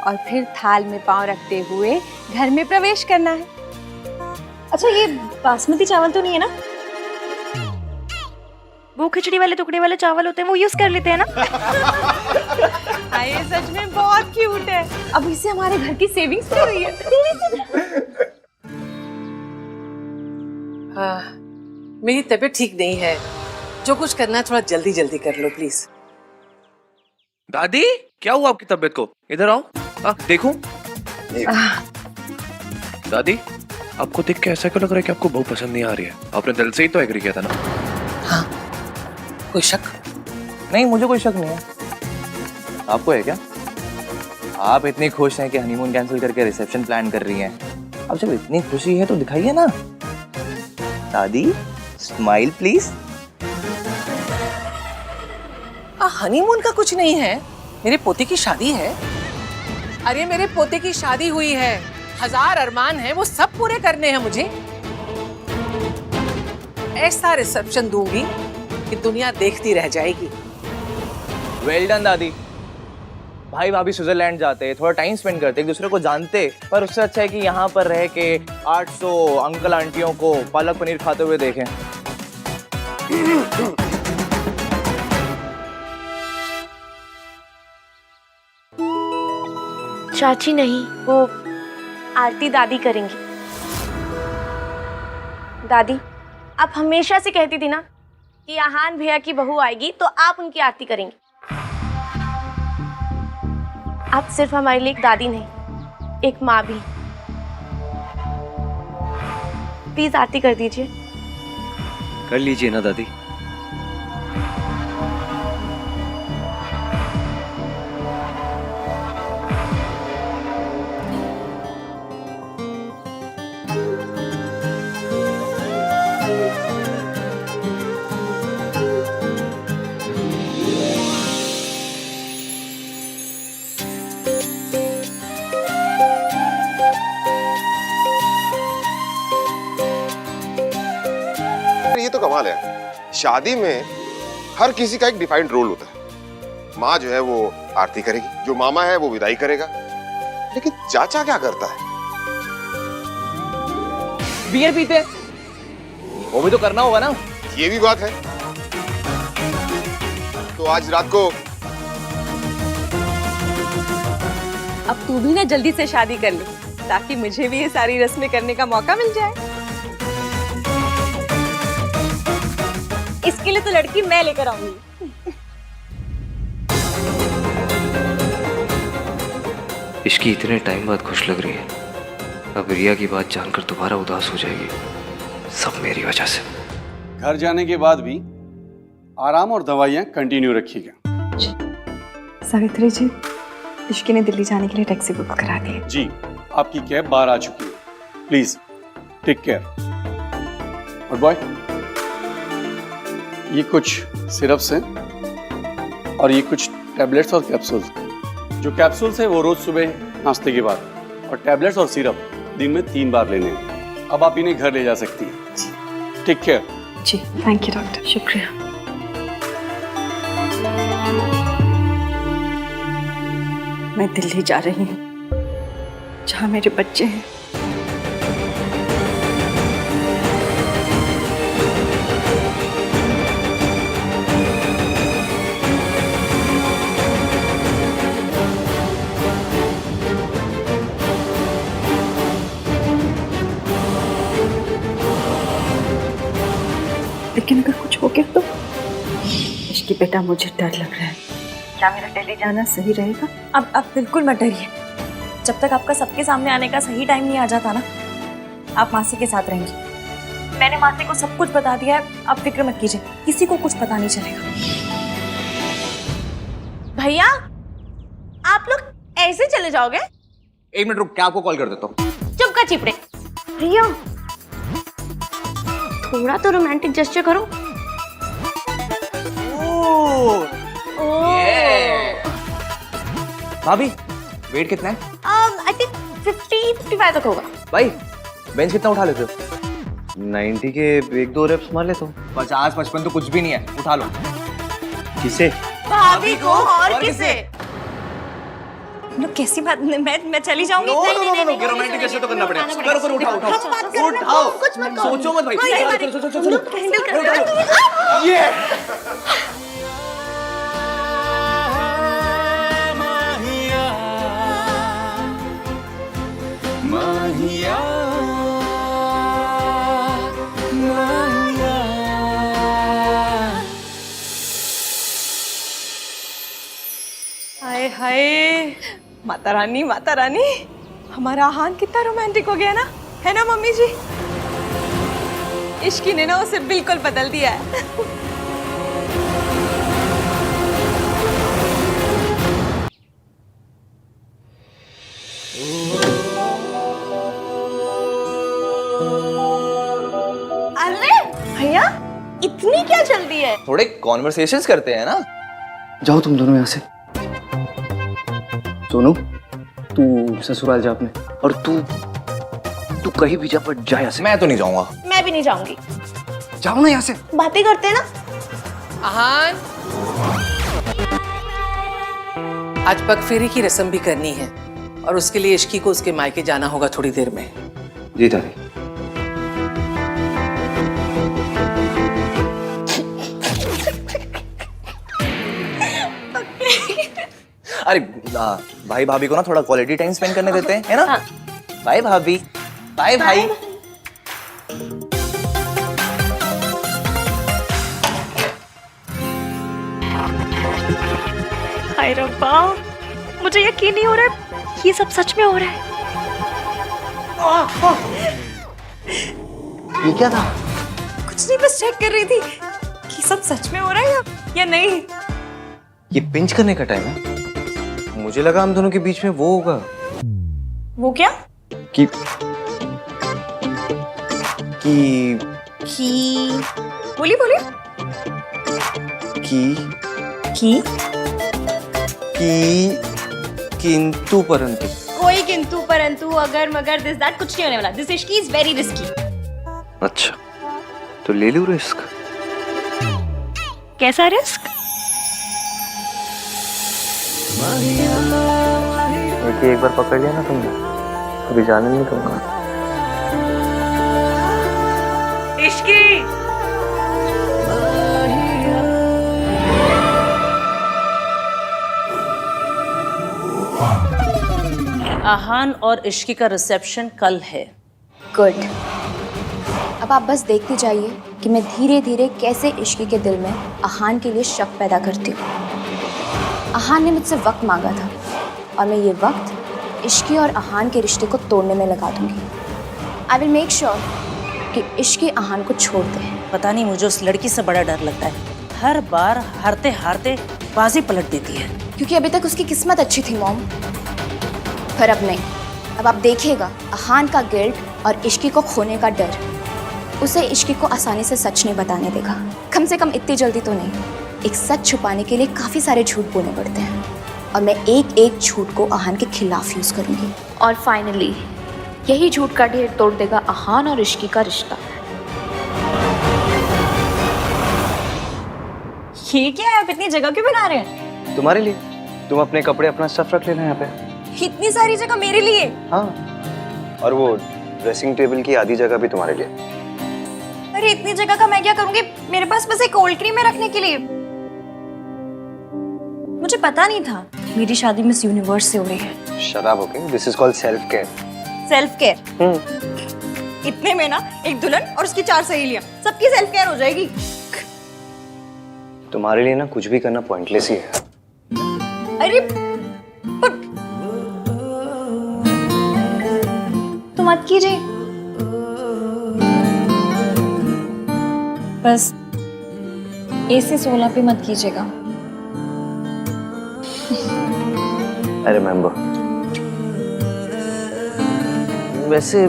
और फिर थाल में पांव रखते हुए घर में प्रवेश करना है। अच्छा, ये बासमती चावल तो नहीं है ना? वो खिचड़ी वाले टुकड़े वाले चावल होते हैं, वो यूज कर लेते हैं ना? ये सच में बहुत क्यूट है। अब इससे हमारे घर की सेविंग्स हो रही है। हाँ, मेरी तबीयत ठीक नहीं है। जो कुछ करना है थोड़ा जल्दी जल्दी कर लो प्लीज। दादी क्या हुआ आपकी तबीयत को? इधर आओ। देखूं? दादी आपको देख के ऐसा क्यों लग रहा है कि आपको बहू पसंद नहीं आ रही है? आपने दिल से ही तो एग्री किया था ना? हाँ, कोई शक? नहीं, मुझे कोई शक नहीं है। आपको है क्या? आप इतनी खुश हैं कि हनीमून कैंसिल करके रिसेप्शन प्लान कर रही हैं। अब जब इतनी खुशी है तो दिखाइए ना। दादी स्माइल प्लीज। हनीमून का कुछ नहीं है, मेरे पोते की शादी है। अरे मेरे पोते की शादी हुई है, 1000 अरमान है, वो सब पूरे करने हैं मुझे। ऐसा रिसेप्शन दूंगी कि दुनिया देखती रह जाएगी। वेल डन दादी। भाई भाभी स्विट्जरलैंड जाते, थोड़ा टाइम स्पेंड करते, एक दूसरे को जानते, पर उससे अच्छा है कि यहाँ पर रह के 800 अंकल आंटियों को पालक पनीर खाते हुए देखें। चाची नहीं, वो आरती दादी करेंगी। दादी, आप हमेशा से कहती थी ना कि आहान भैया की बहू आएगी तो आप उनकी आरती करेंगी। आप सिर्फ हमारे लिए एक दादी नहीं, एक माँ भी। प्लीज आरती कर दीजिए। कर लीजिए ना दादी। ये तो कमाल है, शादी में हर किसी का एक डिफाइंड रोल होता है। माँ जो है वो आरती करेगी, जो मामा है वो विदाई करेगा, लेकिन चाचा क्या करता है? बियर पीते, वो भी तो करना होगा ना। ये भी बात है। तो आज रात को अब तू भी ना जल्दी से शादी कर ले, ताकि मुझे भी ये सारी रस्में करने का मौका मिल जाए। इसके लिए तो लड़की मैं लेकर आऊंगी। इश्की इतने टाइम बाद खुश लग रही है, अब रिया की बात जानकर दोबारा उदास हो जाएगी। सब मेरी वजह से। घर जाने के बाद भी आराम और दवाइयाँ कंटिन्यू रखिएगा। सावित्री जी, इश्की ने दिल्ली जाने के लिए टैक्सी बुक करा दी है। जी, आपकी कैब बाहर आ चुकी है। Please take care. और बॉय, ये कुछ सिरप्स हैं और ये कुछ टैबलेट्स और कैप्सूल्स। जो कैप्सूल्स है वो रोज सुबह नाश्ते के बाद, और टैबलेट्स और सिरप दिन में 3 बार लेने हैं। अब आप इन्हें घर ले जा सकती हैं। Take care. जी, थैंक यू डॉक्टर। शुक्रिया। मैं दिल्ली जा रही हूँ, जहाँ मेरे बच्चे हैं। लेकिन अगर कुछ हो गया तो? इश्की बेटा, मुझे डर लग रहा है। क्या मेरा दिल्ली जाना सही रहेगा? अब बिल्कुल मत डरिए। जब तक आपका सबके सामने आने का सही टाइम नहीं आ जाता ना, आप मासी के साथ रहेंगी। मैंने मासी को सब कुछ बता दिया है, आप फिक्र मत कीजिए, किसी को कुछ पता नहीं चलेगा। भैया, आप लोग ऐसे चले जाओगे? 1 मिनट रुक, क्या आपको कॉल कर देता हूँ। चुप कर चिपड़े। रिया, थोड़ा तो रोमांटिक जेस्चर करो। भाभी, वेट कितना है? आई थिंक 50-55 तक होगा। भाई, बेंच कितना उठा लेते हो? 90 के 1-2 रेप्स मार लेता हूँ। 50-55 तो कुछ भी नहीं है, उठा लो। किसे? भाभी को और किसे? लो, कैसी बात, मैं चली जाऊंगी। नो, रोमांटिक कैसे तो करना पड़ेगा। करो, उठाओ। सोचो मत भाई। चलो। ये माहिया, हाय हाय, माता रानी, माता रानी, हमारा आहान कितना रोमांटिक हो गया ना, है ना मम्मी जी? इश्की ने ना उसे बिल्कुल बदल दिया है। अरे भैया, इतनी क्या जल्दी है? थोड़े कॉन्वर्सेशंस करते हैं ना। जाओ तुम दोनों यहाँ से। सोनू, तू ससुराल जा अपने, और तू कहीं भी जा, पर जा यहाँ से। मैं तो नहीं जाऊंगा। मैं भी नहीं जाऊंगी। जाओ ना यहाँ से। बातें करते हैं ना। आहान, आज पगफेरी की रस्म भी करनी है, और उसके लिए इश्की को उसके मायके जाना होगा थोड़ी देर में। जी दादी। अरे भाई भाभी को ना थोड़ा क्वालिटी टाइम स्पेंड करने देते हैं, है ना? बाय भाभी, बाय भाई। हाय रब्बा, मुझे यकीन नहीं हो रहा है, ये सब सच में हो रहा है। ये क्या था? कुछ नहीं, बस चेक कर रही थी कि सब सच में हो रहा है या नहीं। ये पिंच करने का टाइम है। मुझे लगा हम दोनों के बीच में वो होगा। वो क्या? कि बोलिए किंतु परंतु। कोई किंतु परंतु अगर मगर दिस दैट कुछ नहीं होने वाला। This Ishki is very risky. अच्छा, तो ले लूं रिस्क। कैसा रिस्क? एक बार पकड़ लिया ना तुमने, अभी जाने नहीं दूंगा। इश्की आहान और इश्की का रिसेप्शन कल है। गुड। अब आप बस देखते जाइए कि मैं धीरे धीरे कैसे इश्की के दिल में आहान के लिए शक पैदा करती हूँ। आहान ने मुझसे वक्त मांगा था और मैं ये वक्त इश्की और आहान के रिश्ते को तोड़ने में लगा दूंगी। आई विल मेक श्योर कि इश्की आहान को छोड़ दे। पता नहीं मुझे उस लड़की से बड़ा डर लगता है, हर बार हारते हारते बाजी पलट देती है। क्योंकि अभी तक उसकी किस्मत अच्छी थी मॉम, पर अब नहीं। अब आप देखिएगा आहान का गिल्ट और इश्की को खोने का डर उसे इश्की को आसानी से सच नहीं बताने देगा। कम से कम इतनी जल्दी तो नहीं। एक सच छुपाने के लिए काफ़ी सारे झूठ बोलने पड़ते हैं और मैं एक एक झूठ को आहान के खिलाफ यूज़ करूँगी। और फाइनली यही झूठ का ढेर तोड़ देगा आहान और इश्की का रिश्ता। ये क्या है? आप इतनी जगह क्यों बना रहे हैं? तुम्हारे लिए। तुम अपने कपड़े अपना स्टफ रख लेना यहाँ पे। इतनी सारी जगह मेरे लिए? हाँ, और वो ड्रेसिंग टेबल की आधी जगह भी तुम्हारे लिए। अरे इतनी जगह का मैं क्या करूंगी? मेरे पास बस एक कोल्ड क्रीम है रखने के लिए। मुझे पता नहीं था मेरी शादी मिस यूनिवर्स से हो रही है। शराब okay, this is called self care. Self care? इतने में ना एक दुल्हन और उसकी 4 सहेलियां, सबकी सेल्फ केयर हो जाएगी। तुम्हारे लिए ना कुछ भी करना पॉइंटलेस ही है। अरे पर तो मत कीजिए, बस AC 16 पे मत कीजिएगा। I remember. वैसे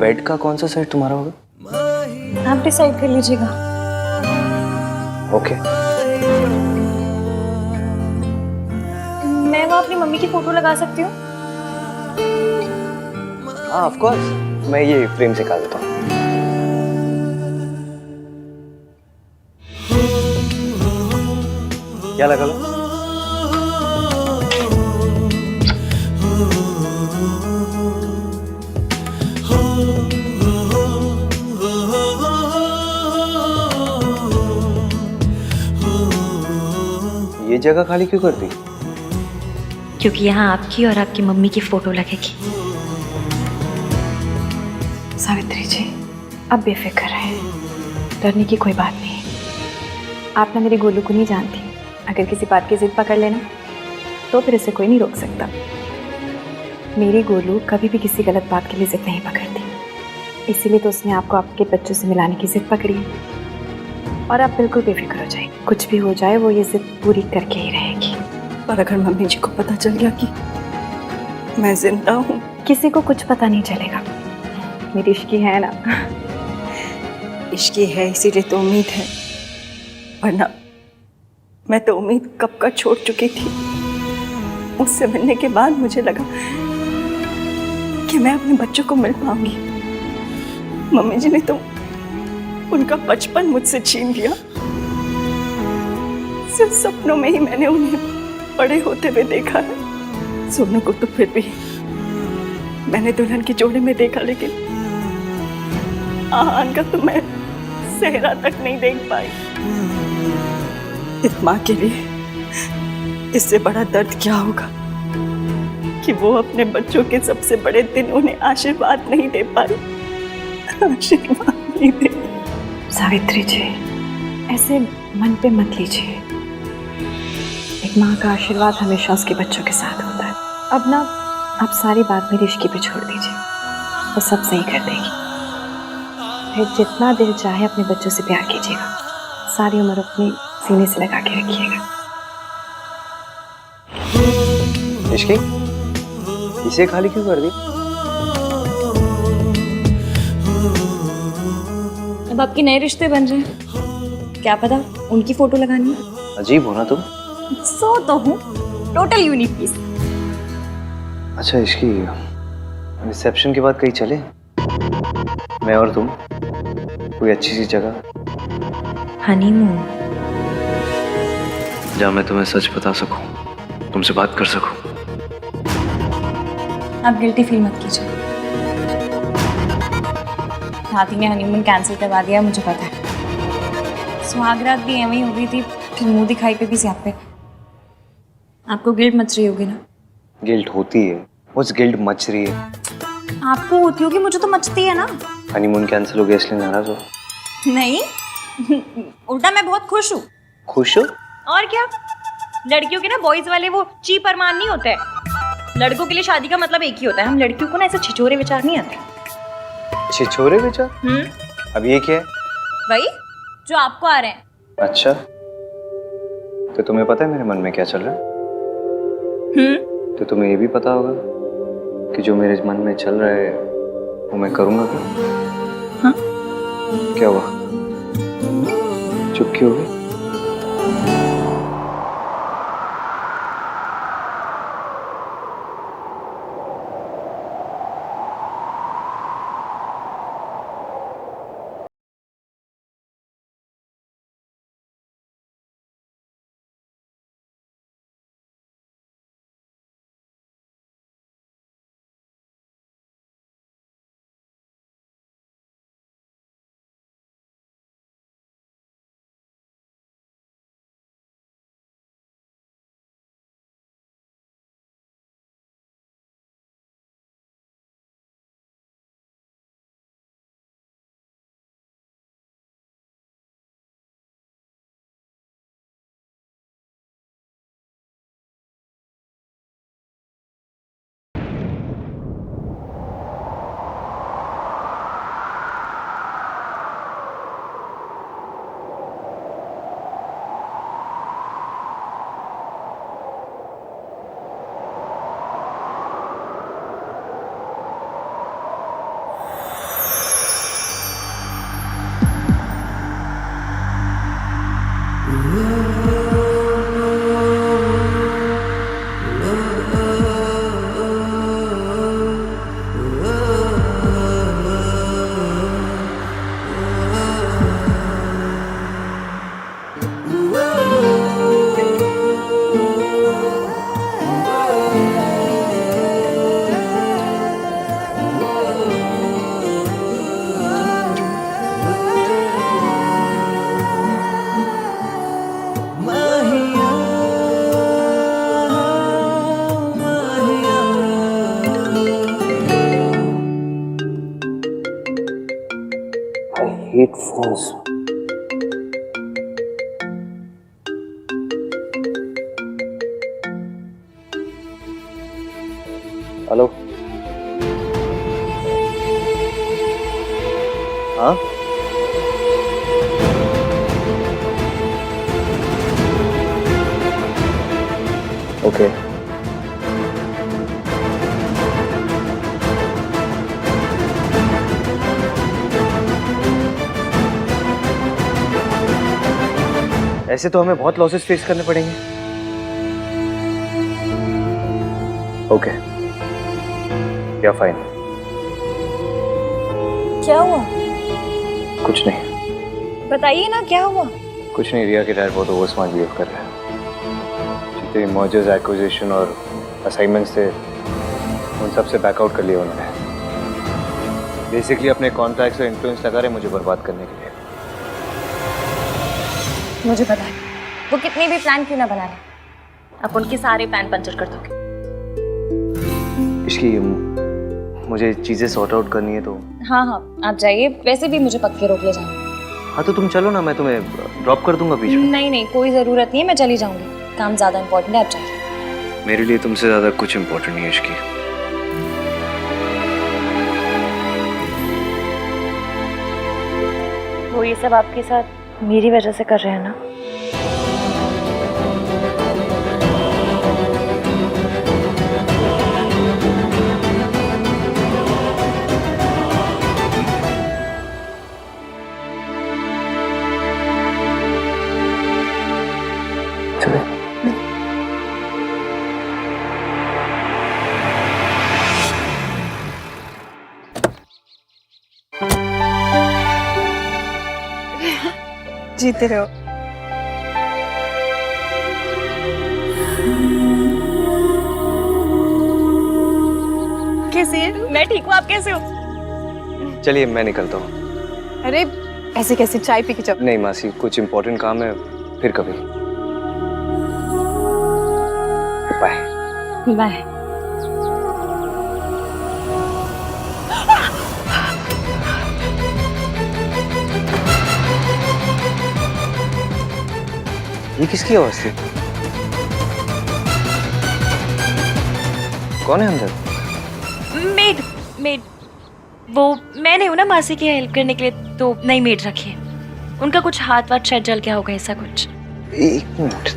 बेड का कौन सा सेट तुम्हारा होगा? आप डिसाइड कर लीजिएगा। ओके। मैं वहाँ अपनी मम्मी की फोटो लगा सकती हूँ? हाँ ऑफ कोर्स, मैं ये फ्रेम से निकाल देता हूँ। क्या लगा लो? ये जगह खाली क्यों कर दी? क्योंकि यहाँ आपकी और आपकी मम्मी की फोटो लगेगी। सावित्री जी, अब बेफिक्र है, डरने की कोई बात नहीं। आप ना मेरे गोलू को नहीं जानती। अगर किसी बात की जिद पकड़ लेना तो फिर इसे कोई नहीं रोक सकता। मेरी गोलू कभी भी किसी गलत बात के लिए जिद नहीं पकड़ती, इसीलिए तो उसने आपको आपके बच्चों से मिलाने की जिद पकड़ी है। और आप बिल्कुल बेफिक्र हो जाए, कुछ भी हो जाए वो ये जिद पूरी करके ही रहेगी। पर अगर मम्मी जी को पता चल गया कि मैं जिंदा हूँ? किसी को कुछ पता नहीं चलेगा। मेरी इश्की है ना। इश्की है इसीलिए तो उम्मीद है, वरना मैं तो उम्मीद कब का छोड़ चुकी थी। उससे मिलने के बाद मुझे लगा कि मैं अपने बच्चों को मिल पाऊंगी। मम्मी जी ने तो उनका बचपन मुझसे छीन लिया। सिर्फ सपनों में ही मैंने उन्हें बड़े होते हुए देखा है। सोनू को तो फिर भी मैंने दुल्हन के जोड़े में देखा, लेकिन आहान का तो मैं सेहरा तक नहीं देख पाई। इस माँ के लिए इससे बड़ा दर्द क्या होगा कि वो अपने बच्चों के सबसे बड़े दिन उन्हें आशीर्वाद नहीं दे पाई। आशीर्वाद नहीं दे। सावित्री जी, ऐसे मन पे मत लीजिए। एक माँ का आशीर्वाद हमेशा उसके बच्चों के साथ होता है। अब ना आप सारी बात मेरी इश्की पे छोड़ दीजिए, वो सब सही कर देगी। फिर जितना दिल चाहे अपने बच्चों से प्यार कीजिएगा, सारी उम्र अपने सीने से लगा के रखिएगा। इश्की, इसे खाली क्यों कर दी? अब आपके नए रिश्ते बन रहे हैं, क्या पता उनकी फोटो लगानी है। अजीब हो ना तुम। सो तो हूँ, टोटल यूनिक पीस। अच्छा इश्की, रिसेप्शन के बाद कहीं चले? मैं और तुम कोई अच्छी सी जगह। हनीमून। जहाँ मैं तुम्हें सच बता सकूं, तुमसे बात कर सकूं। आप गिल्टी फील मत कीजिए। हाथी ने हनीमून कैंसिल करवा दिया, मुझे पता है। सुहागरात भी एवं ही हो गई थी, फिर मुंह दिखाई पे भी स्यापे। आपको गिल्ट मच रही होगी ना? गिल्ट होती है, उस गिल्ट मच रही है। आपको होती होगी, मुझे तो मचती है ना। हनीमून कैंसिल हो गया इसलिए नाराज हो? नहीं, उल्टा मैं बहुत खुश हूँ। खुश हो? और क्या, लड़कियों के ना बॉयज वाले वो चीप अरमान नहीं होते हैं। लड़कों के लिए शादी का मतलब एक ही होता है। हम लड़कियों को ना ऐसे छिछोरे विचार नहीं आते। छिछोरे विचार? अब ये क्या है? वही जो आपको आ रहे हैं। अच्छा, तो तुम्हें पता है मेरे मन में क्या चल रहा है? तो तुम्हें ये भी पता होगा कि जो मेरे मन में चल रहा है वो मैं करूंगा क्या? हाँ? क्या हुआ? चुप क्यों हो गई? hate phones. हेलो, हाँ? ओके। ऐसे तो हमें बहुत लॉसेस फेस करने पड़ेंगे। ओके, या फाइन। क्या हुआ? कुछ नहीं। बताइए ना, क्या हुआ? कुछ नहीं, रिया के डैड बहुत ओवर स्मार्ट बिहेव कर रहे हैं। जितने मर्जर्स, एक्विजिशन और असाइनमेंट्स थे उन सब से बैकआउट कर लिया उन्होंने। बेसिकली अपने कॉन्टैक्ट्स और इन्फ्लुएंस लगा रहे मुझे बर्बाद करने के लिए। मुझे पता है, वो कितने भी प्लान क्यों ना बना रहे, आप उनके सारे प्लान पंचर कर दोगे। इसकी मुझे चीजें सॉर्ट आउट करनी है तो। हाँ हाँ, आप जाइए। वैसे भी मुझे पक्के रोक ले जाना। हाँ तो तुम चलो ना, मैं तुम्हें ड्रॉप कर दूंगा बीच में। नहीं नहीं, कोई जरूरत नहीं है, मैं चली जाऊंगी। काम ज्यादा इम्पोर्टेंट है, आप जाइए। मेरे लिए तुमसे ज्यादा कुछ इम्पोर्टेंट नहीं है इसकी। वो ये सब आपके साथ मेरी वजह से कर रहे हैं ना? जीते रहो। कैसी है? मैं ठीक हूँ, आप कैसे हो? चलिए मैं निकलता हूँ। अरे ऐसे कैसे, चाय पी के जाओ। नहीं मासी, कुछ इम्पोर्टेंट काम है, फिर कभी। बाय। बाय। ये किसकी आवाज थी? कौन है अंदर? मेड मेड वो मैं नहीं हूँ ना मासी की हेल्प करने के लिए, तो नई मेड रखी है। उनका कुछ हाथ वाथ शायद जल गया होगा, ऐसा कुछ। एक मिनट।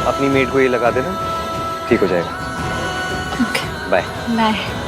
अपनी मेड को ये लगा देना, ठीक हो जाएगा। Okay bye. Bye.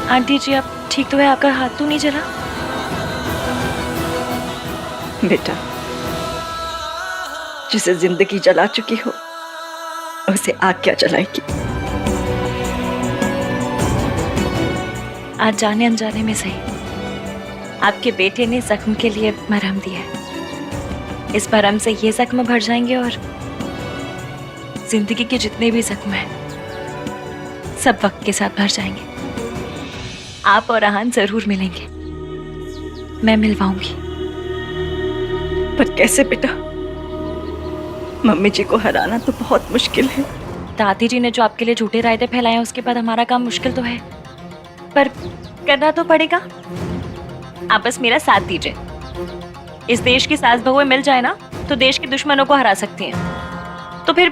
Aunty ji आप ठीक तो है? आपका हाथ तो नहीं जला? बेटा, जिसे जिंदगी जला चुकी हो उसे आग क्या जलाएगी? आज जाने अनजाने में सही, आपके बेटे ने जख्म के लिए मरहम दिया है। इस मरहम से ये जख्म भर जाएंगे और जिंदगी के जितने भी जख्म हैं सब वक्त के साथ भर जाएंगे। आप और आहान जरूर मिलेंगे, मैं मिलवाऊंगी। पर कैसे बेटा? मम्मी जी को हराना तो बहुत मुश्किल है। दादी जी ने जो आपके लिए झूठे रायते फैलाए हैं, उसके बाद हमारा काम मुश्किल तो है, पर करना तो पड़ेगा। आप बस मेरा साथ दीजिए। इस देश की सास बहुएं मिल जाए ना तो देश के दुश्मनों को हरा सकती हैं। तो फिर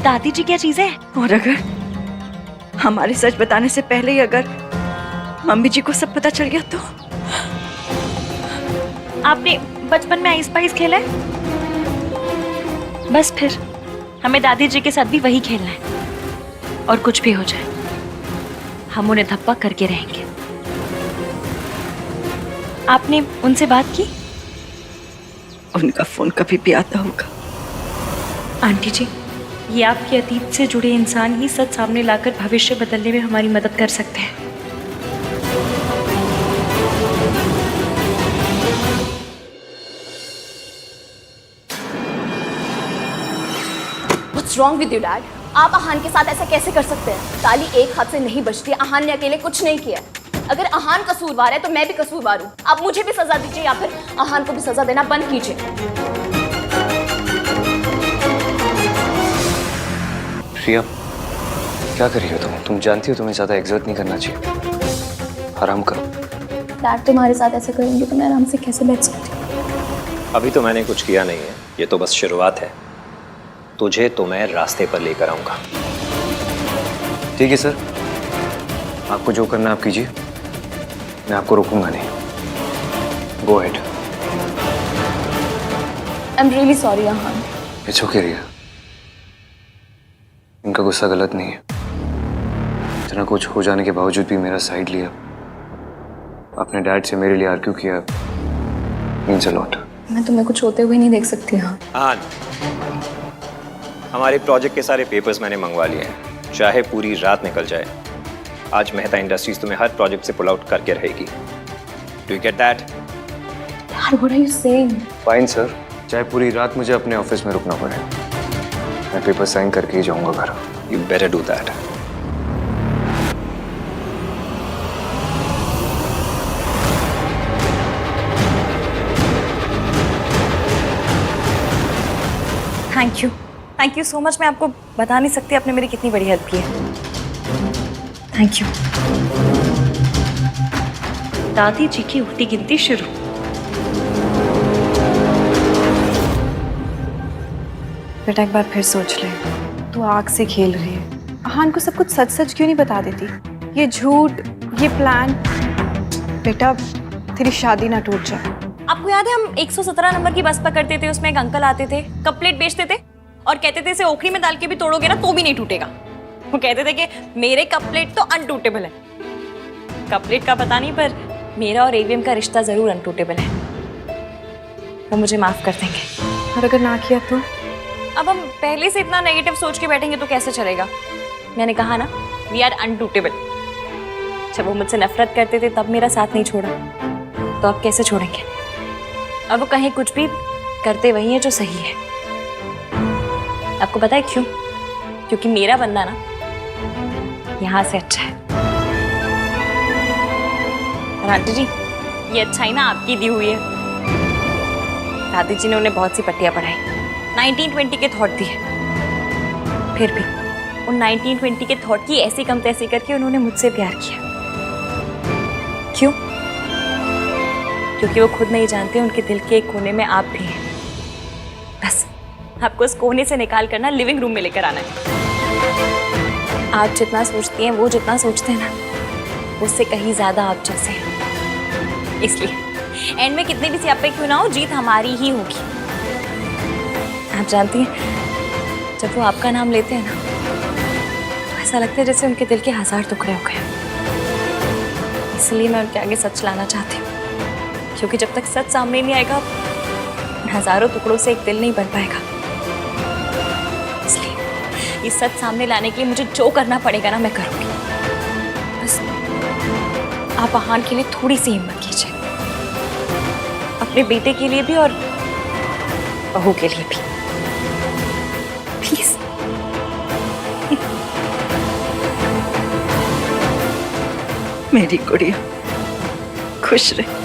दादी जी क्या चीज है? और अगर हमारे सच बताने से पहले ही अगर मम्मी जी को सब पता चल गया तो? आपने बचपन में आइस पाइस खेला है? बस फिर हमें दादी जी के साथ भी वही खेलना है, और कुछ भी हो जाए हम उन्हें धप्पा करके रहेंगे। आपने उनसे बात की? उनका फोन कभी भी आता होगा। आंटी जी, ये आपके अतीत से जुड़े इंसान ही सच सामने लाकर भविष्य बदलने में हमारी मदद कर सकते हैं। What's wrong with you, Dad? आप आहान के साथ ऐसा कैसे कर सकते हैं? ताली एक हाथ से नहीं बजती। आहान ने अकेले कुछ नहीं किया। अगर आहान कसूरवार है तो मैं भी कसूरवार हूँ। आप मुझे भी सजा दीजिए या फिर आहान को भी सजा देना बंद कीजिए। प्रिया, क्या कर रही हो तुम? तुम जानती हो तुम्हें ज्यादा एग्जर्ट नहीं करना चाहिए। आराम करो। डैड तुम्हारे साथ ऐसा करेंगे तो मैं आराम से कैसे बैठ सकती हूँ? अभी तो मैंने कुछ किया नहीं है, ये तो बस शुरुआत है। तुझे तो मैं रास्ते पर लेकर आऊंगा। ठीक है सर, आपको जो करना आप कीजिए, मैं आपको रोकूंगा नहीं। Go ahead. I am really sorry Aahan. It's okay Riya, इनका गुस्सा गलत नहीं है। इतना कुछ हो जाने के बावजूद भी मेरा साइड लिया, अपने डैड से मेरे लिए आर्ग्यू किया, मीन्स अ लॉट। मैं तुम्हें कुछ होते हुए नहीं देख सकती। हाँ, हमारे प्रोजेक्ट के सारे पेपर्स मैंने मंगवा लिए हैं, चाहे पूरी रात निकल जाए। आज मेहता इंडस्ट्रीज तुम्हें हर प्रोजेक्ट से पुल आउट करके रहेगी। Do you get that? Dad, what are you saying? Fine sir, चाहे पूरी रात मुझे अपने ऑफिस में रुकना पड़े, मैं पेपर साइन करके ही जाऊंगा घर। You better do that. Thank you so much. मैं आपको बता नहीं सकती आपने मेरी कितनी बड़ी हेल्प की है। Thank you. दादी जी की उल्टी गिनती शुरू। बेटा एक बार फिर सोच ले, तू आग से खेल रही है। अहान को सब कुछ सच सच क्यों नहीं बता देती? ये झूठ, ये प्लान। बेटा तेरी शादी ना टूट जाए। आपको याद है हम 117 नंबर की बस पकड़ते थे, उसमें एक अंकल आते थे, कप प्लेट बेचते थे और कहते थे इसे ओखरी में डाल के भी तोड़ोगे ना तो भी नहीं टूटेगा। वो कहते थे कि मेरे कप प्लेट तो अनटूटेबल है। कप प्लेट का पता नहीं, पर मेरा और एवीएम का रिश्ता जरूर अनटूटेबल है। वो मुझे माफ कर देंगे। और अगर ना किया तो? अब हम पहले से इतना नेगेटिव सोच के बैठेंगे तो कैसे चलेगा? मैंने कहा ना, वी आर अनटूटेबल। जब वो मुझसे नफरत करते थे तब मेरा साथ नहीं छोड़ा, तो अब कैसे छोड़ेंगे? अब वो कहीं कुछ भी करते वही है जो सही है। आपको पता है क्यों? क्योंकि मेरा बंदा ना यहाँ से अच्छा है। और आंटी जी, ये अच्छाई ना आपकी दी हुई है। दादी जी ने उन्हें बहुत सी पट्टियां पढ़ाई, 1920 के थॉट दिए। फिर भी उन 1920 के थॉट की ऐसी कम तैसी करके उन्होंने मुझसे प्यार किया। क्यों? क्योंकि वो खुद नहीं जानते उनके दिल के एक कोने में आप भी हैं। बस आपको उस कोने से निकाल कर ना लिविंग रूम में लेकर आना है। आप जितना सोचती हैं, वो जितना सोचते हैं ना, उससे कहीं ज्यादा आप जैसे हैं। इसलिए एंड में कितने भी सियापे क्यों ना हो, जीत हमारी ही होगी। आप जानती हैं, जब वो आपका नाम लेते हैं ना, तो ऐसा लगता है जैसे उनके दिल के 1000 टुकड़े हो गए। इसलिए मैं उनके आगे सच लाना चाहती हूँ, क्योंकि जब तक सच सामने नहीं आएगा, हजारों टुकड़ों से एक दिल नहीं बन पाएगा। इसलिए ये सच सामने लाने के लिए मुझे जो करना पड़ेगा ना, मैं करूँगी। बस आप आहान के लिए थोड़ी सी हिम्मत कीजिए, अपने बेटे के लिए भी और बहू के लिए भी, प्लीज। मेरी गुड़िया खुश रहे।